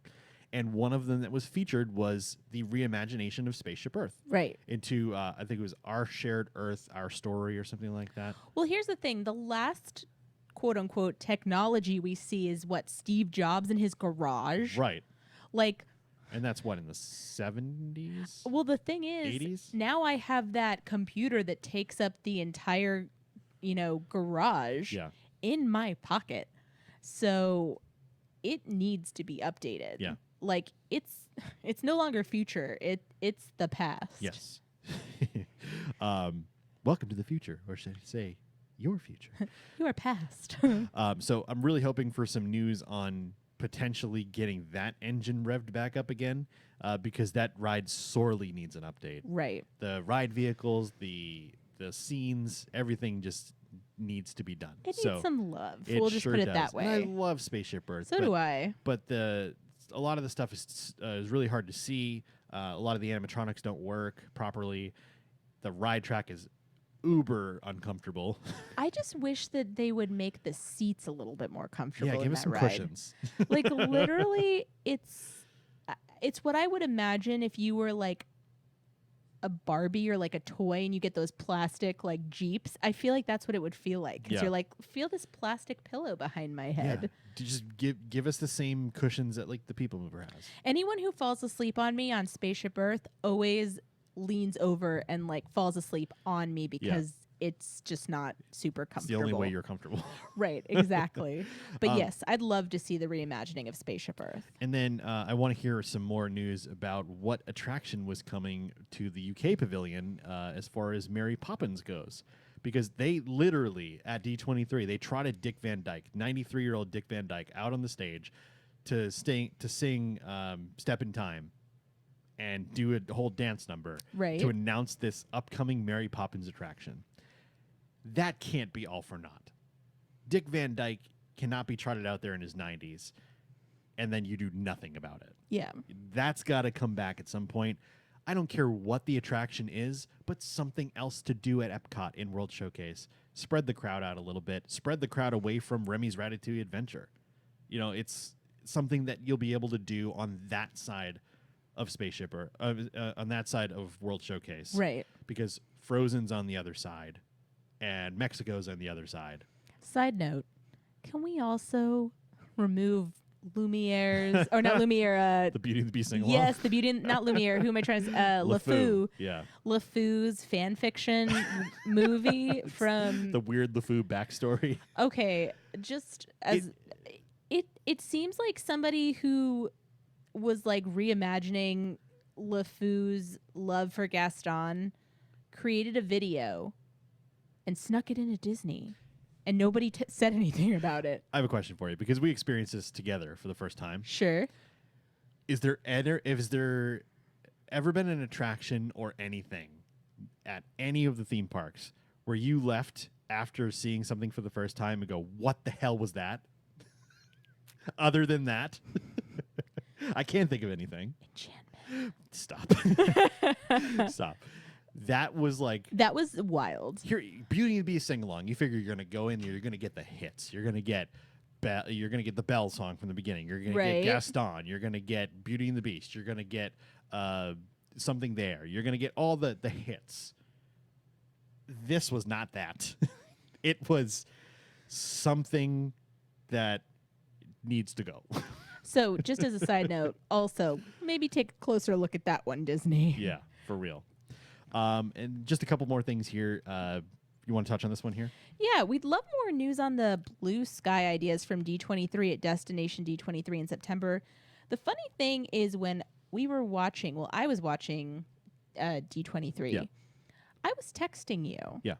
And one of them that was featured was the reimagination of Spaceship Earth Right. into, I think it was Our Shared Earth, Our Story or something like that. Well, here's the thing. The last quote unquote technology we see is what Steve Jobs in his garage. Right. Like, And that's what, in the 70s? well, the thing is, 80s? now I have that computer that takes up the entire, garage Yeah. in my pocket. So it needs to be updated. Yeah. Like it's no longer future. It's the past. Yes. Welcome to the future, or should I say, your future. You are past. So I'm really hoping for some news on potentially getting that engine revved back up again, because that ride sorely needs an update. Right. The ride vehicles, the scenes, everything just needs to be done. It so needs some love. it We'll just sure put it does. that way. And I love Spaceship Earth. So but, do I. But a lot of the stuff is really hard to see. A lot of the animatronics don't work properly. The ride track is uber uncomfortable. I just wish that they would make the seats a little bit more comfortable. Yeah, in give us that some ride. cushions. Like literally, it's what I would imagine if you were like a Barbie or like a toy and you get those plastic like Jeeps. I feel like that's what it would feel like because Yeah. you're like, feel this plastic pillow behind my head. Yeah. Just give us the same cushions that like the People Mover has. Anyone who falls asleep on me on Spaceship Earth always leans over and like falls asleep on me because it's just not super It's comfortable. the only way you're comfortable. Right, exactly. But yes, I'd love to see the reimagining of Spaceship Earth. And then I want to hear some more news about what attraction was coming to the UK pavilion as far as Mary Poppins goes. Because they literally, at D23, they trotted Dick Van Dyke, 93-year-old Dick Van Dyke, out on the stage to sing Step in Time and do a whole dance number Right. to announce this upcoming Mary Poppins attraction. That can't be all for naught. Dick Van Dyke cannot be trotted out there in his 90s, and then you do nothing about it. Yeah. That's got to come back at some point. I don't care what the attraction is, but something else to do at Epcot in World Showcase. Spread the crowd out a little bit. Spread the crowd away from Remy's Ratatouille Adventure. You know, it's something that you'll be able to do on that side of Spaceship or on that side of World Showcase. Right. Because Frozen's on the other side and Mexico's on the other side. Side note, can we also remove Lumiere's or not Lumiere? The Beauty and the Beast sing along. Yes, the Beauty, not Lumiere. Who am I trying to? LeFou. Yeah. LeFou's fan fiction movie from. The weird LeFou backstory. Okay, just as it seems like somebody who was like reimagining LeFou's love for Gaston created a video and snuck it into Disney. And nobody said anything about it. I have a question for you because we experienced this together for the first time. Sure. Is there ever been an attraction or anything at any of the theme parks where you left after seeing something for the first time and go, "What the hell was that?" Other than that, I can't think of anything. Enchantment. Stop. Stop. That was like That was wild. here. Beauty and the Beast sing along. You figure you're gonna go in there, you're gonna get the hits. You're gonna get the Belle song from the beginning. You're gonna Right. get Gaston. You're gonna get Beauty and the Beast. You're gonna get something there. You're gonna get all the hits. This was not that. It was something that needs to go. So, just as a side note, also maybe take a closer look at that one, Disney. Yeah, for real. And just a couple more things here. You want to touch on this one here? Yeah, we'd love more news on the blue sky ideas from D23 at Destination D23 in September. The funny thing is when we were watching, well, I was watching D23, Yeah. I was texting you. Yeah.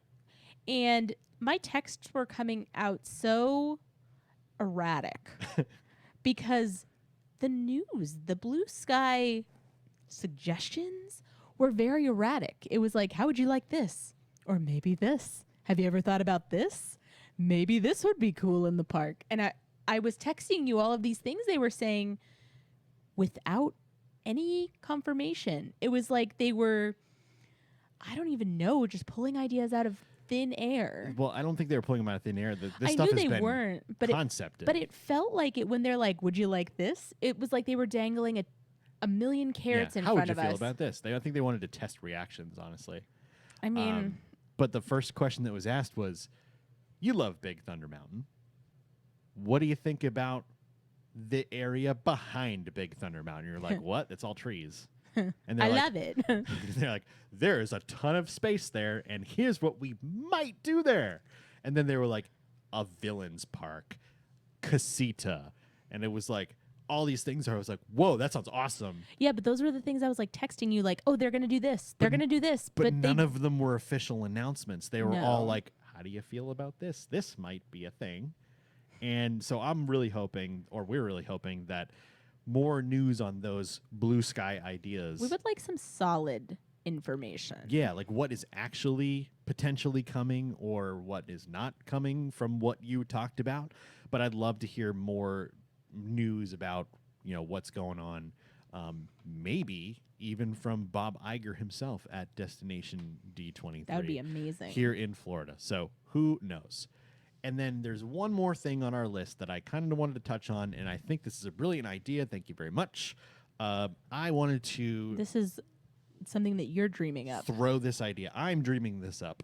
And my texts were coming out so erratic because the news, the blue sky suggestions were very erratic. It was like, how would you like this? Or maybe this. Have you ever thought about this? Maybe this would be cool in the park. And I was texting you all of these things they were saying without any confirmation. It was like they were, I don't even know, just pulling ideas out of thin air. Well, I don't think they were pulling them out of thin air. This I stuff knew has they been weren't, but concepted. it felt like it when they're like, would you like this? It was like they were dangling a million carrots in How front would of you feel us. about this? I think they wanted to test reactions, honestly. I mean, But the first question that was asked was, you love Big Thunder Mountain. What do you think about the area behind Big Thunder Mountain? You're like, what? It's all trees. And I like, love it. they're like, there's a ton of space there, and here's what we might do there. And then they were like, a villains park, casita. And it was like, all these things are, I was like, whoa, that sounds awesome. Yeah, but those were the things I was like texting you, like, oh, they're going to do this. They're going to do this. But none they, of them were official announcements. They were all No. like, how do you feel about this? This might be a thing. And so I'm really hoping, or we're really hoping, that more news on those blue sky ideas. we would like some solid information. Yeah, like what is actually potentially coming or what is not coming from what you talked about. But I'd love to hear more news about, what's going on. Maybe even from Bob Iger himself at Destination D23. That would be amazing. Here in Florida. So who knows? And then there's one more thing on our list that I kind of wanted to touch on, and I think this is a brilliant idea. Thank you very much. I wanted to This is something that you're dreaming up. throw this idea. I'm dreaming this up.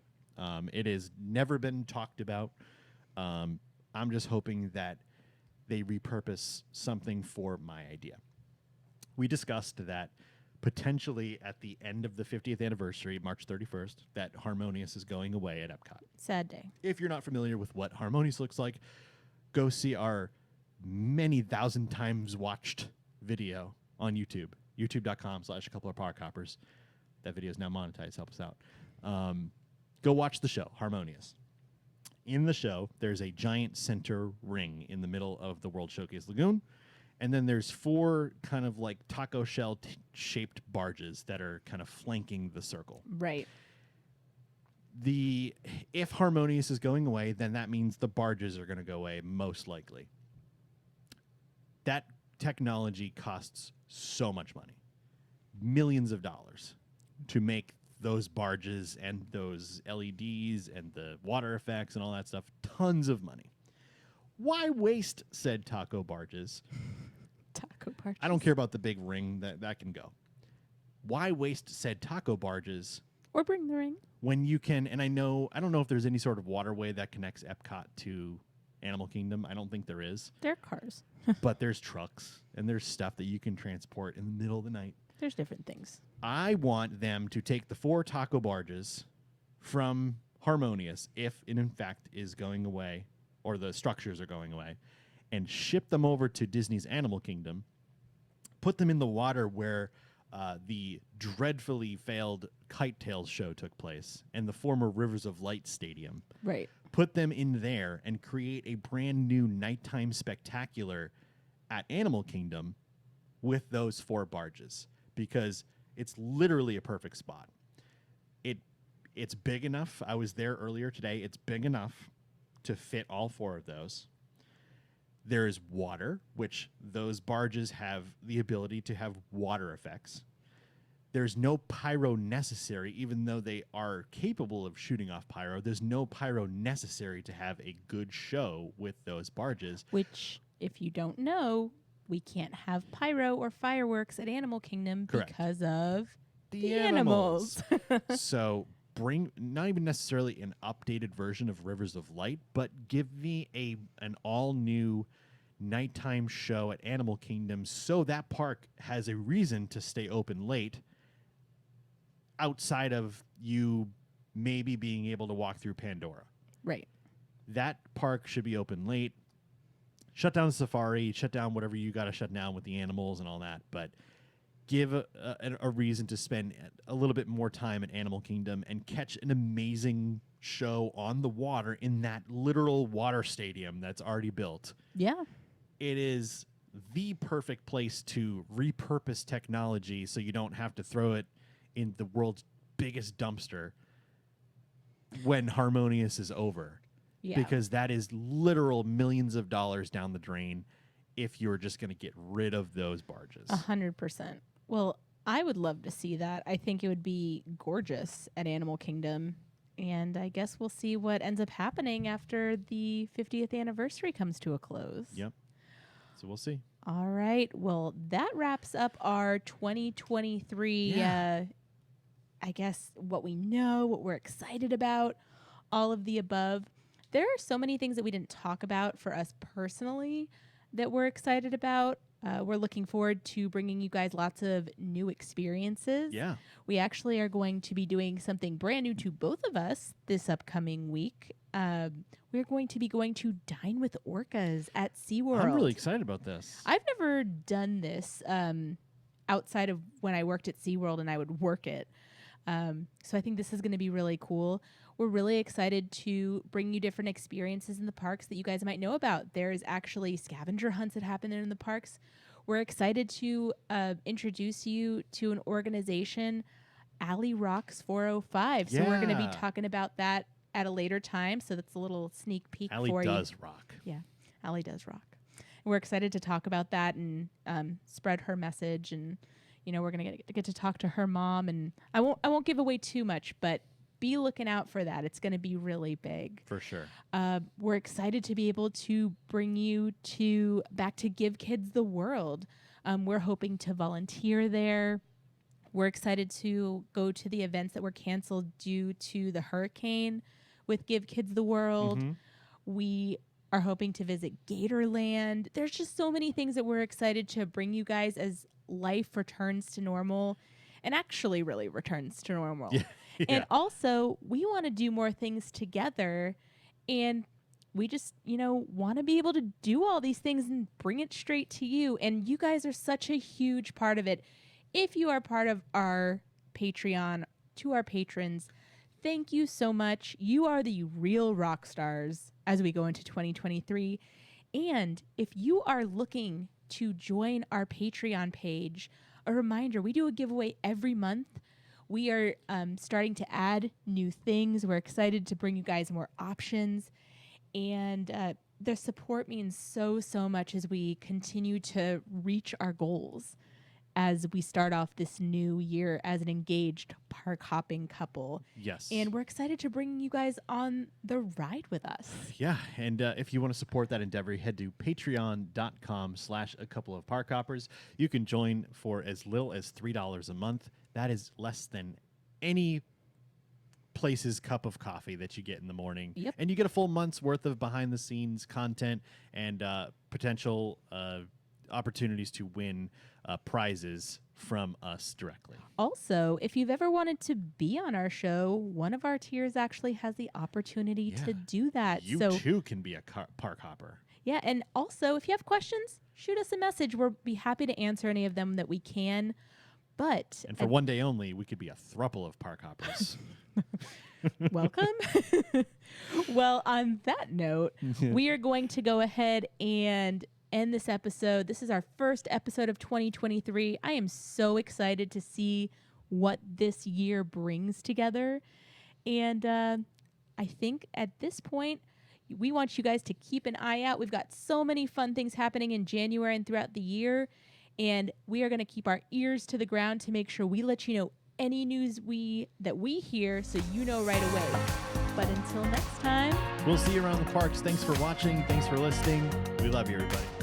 It has never been talked about. I'm just hoping that they repurpose something for my idea. We discussed that potentially at the end of the 50th anniversary, March 31st, that Harmonious is going away at Epcot. Sad day. If you're not familiar with what Harmonious looks like, go see our many thousand times watched video on YouTube, youtube.com/a-couple-of-parkhoppers. That video is now monetized. Help us out. Go watch the show, Harmonious. In the show, there's a giant center ring in the middle of the World Showcase Lagoon. And then there's 4 kind of like taco shell shaped barges that are kind of flanking the circle. Right. If Harmonious is going away, then that means the barges are going to go away, most likely. That technology costs so much money, millions of dollars, to make those barges and those LEDs and the water effects and all that stuff. Tons of money. Why waste said taco barges? Taco barges. I don't care about the big ring, that can go. Why waste said taco barges Or bring the ring. when you can? And I don't know if there's any sort of waterway that connects Epcot to Animal Kingdom. I don't think there is. They're cars. But there's trucks and there's stuff that you can transport in the middle of the night. There's different things. I want them to take the 4 taco barges from Harmonious, if it in fact is going away, or the structures are going away, and ship them over to Disney's Animal Kingdom, put them in the water where the dreadfully failed Kite Tales show took place and the former Rivers of Light Stadium. Right. Put them in there and create a brand new nighttime spectacular at Animal Kingdom with those 4 barges, because it's literally a perfect spot. It's big enough. I was there earlier today. It's big enough to fit all 4 of those. There is water, which those barges have the ability to have water effects. There's no pyro necessary, even though they are capable of shooting off pyro. There's no pyro necessary to have a good show with those barges. Which, if you don't know, we can't have pyro or fireworks at Animal Kingdom Correct. because of The animals. So bring not even necessarily an updated version of Rivers of Light, but give me an all new nighttime show at Animal Kingdom, so that park has a reason to stay open late, outside of you maybe being able to walk through Pandora. Right. That park should be open late. Shut down the safari, shut down whatever you got to shut down with the animals and all that, but give a reason to spend a little bit more time at Animal Kingdom and catch an amazing show on the water in that literal water stadium that's already built. Yeah. It is the perfect place to repurpose technology so you don't have to throw it in the world's biggest dumpster when Harmonious is over. Yeah. Because that is literal millions of dollars down the drain if you're just going to get rid of those barges. 100%. Well, I would love to see that. I think it would be gorgeous at Animal Kingdom. And I guess we'll see what ends up happening after the 50th anniversary comes to a close. Yep. So we'll see. All right. Well, that wraps up our 2023, I guess, what we know, what we're excited about, all of the above. There are so many things that we didn't talk about for us personally that we're excited about. We're looking forward to bringing you guys lots of new experiences. Yeah. We actually are going to be doing something brand new to both of us this upcoming week. We're going to be going to Dine with Orcas at SeaWorld. I'm really excited about this. I've never done this outside of when I worked at SeaWorld and I would work it. So I think this is going to be really cool. We're really excited to bring you different experiences in the parks that you guys might know about. There's actually scavenger hunts that happen in the parks. We're excited to introduce you to an organization Allie Rocks 405. So we're going to be Yeah. talking about that at a later time. So that's a little sneak peek Allie for you. does rock. Yeah, Allie does rock. We're excited to talk about that and spread her message, and we're gonna get to talk to her mom. And I won't give away too much, but be looking out for that. It's gonna be really big. For sure. We're excited to be able to bring you back to Give Kids the World. We're hoping to volunteer there. We're excited to go to the events that were canceled due to the hurricane with Give Kids the World. Mhm. We are hoping to visit Gatorland. There's just so many things that we're excited to bring you guys as life returns to normal, and actually really returns to normal. Yeah. And also, we want to do more things together, and we just, want to be able to do all these things and bring it straight to you. And you guys are such a huge part of it. If you are part of our Patreon, to our patrons, thank you so much. You are the real rock stars as we go into 2023. And if you are looking to join our Patreon page, a reminder, we do a giveaway every month. We are starting to add new things. We're excited to bring you guys more options. And the support means so, so much as we continue to reach our goals as we start off this new year as an engaged park hopping couple. Yes. And we're excited to bring you guys on the ride with us. Yeah, and if you want to support that endeavor, head to patreon.com/a-couple-of-parkhoppers. You can join for as little as $3 a month. That is less than any place's cup of coffee that you get in the morning. Yep. And you get a full month's worth of behind-the-scenes content and potential opportunities to win prizes from us directly. Also, if you've ever wanted to be on our show, one of our tiers actually has the opportunity to do that. You so too can be a park hopper. yeah, and also if you have questions, shoot us a message. We'll be happy to answer any of them that we can. But And for one day only, we could be a throuple of park hoppers. welcome. Well, on that note, we are going to go ahead and end this episode. This is our first episode of 2023. I am so excited to see what this year brings together. And I think at this point, we want you guys to keep an eye out. We've got so many fun things happening in January and throughout the year. And we are going to keep our ears to the ground to make sure we let you know any news that we hear so you know right away. But until next time, We'll see you around the parks. Thanks for watching. Thanks for listening. We love you, everybody.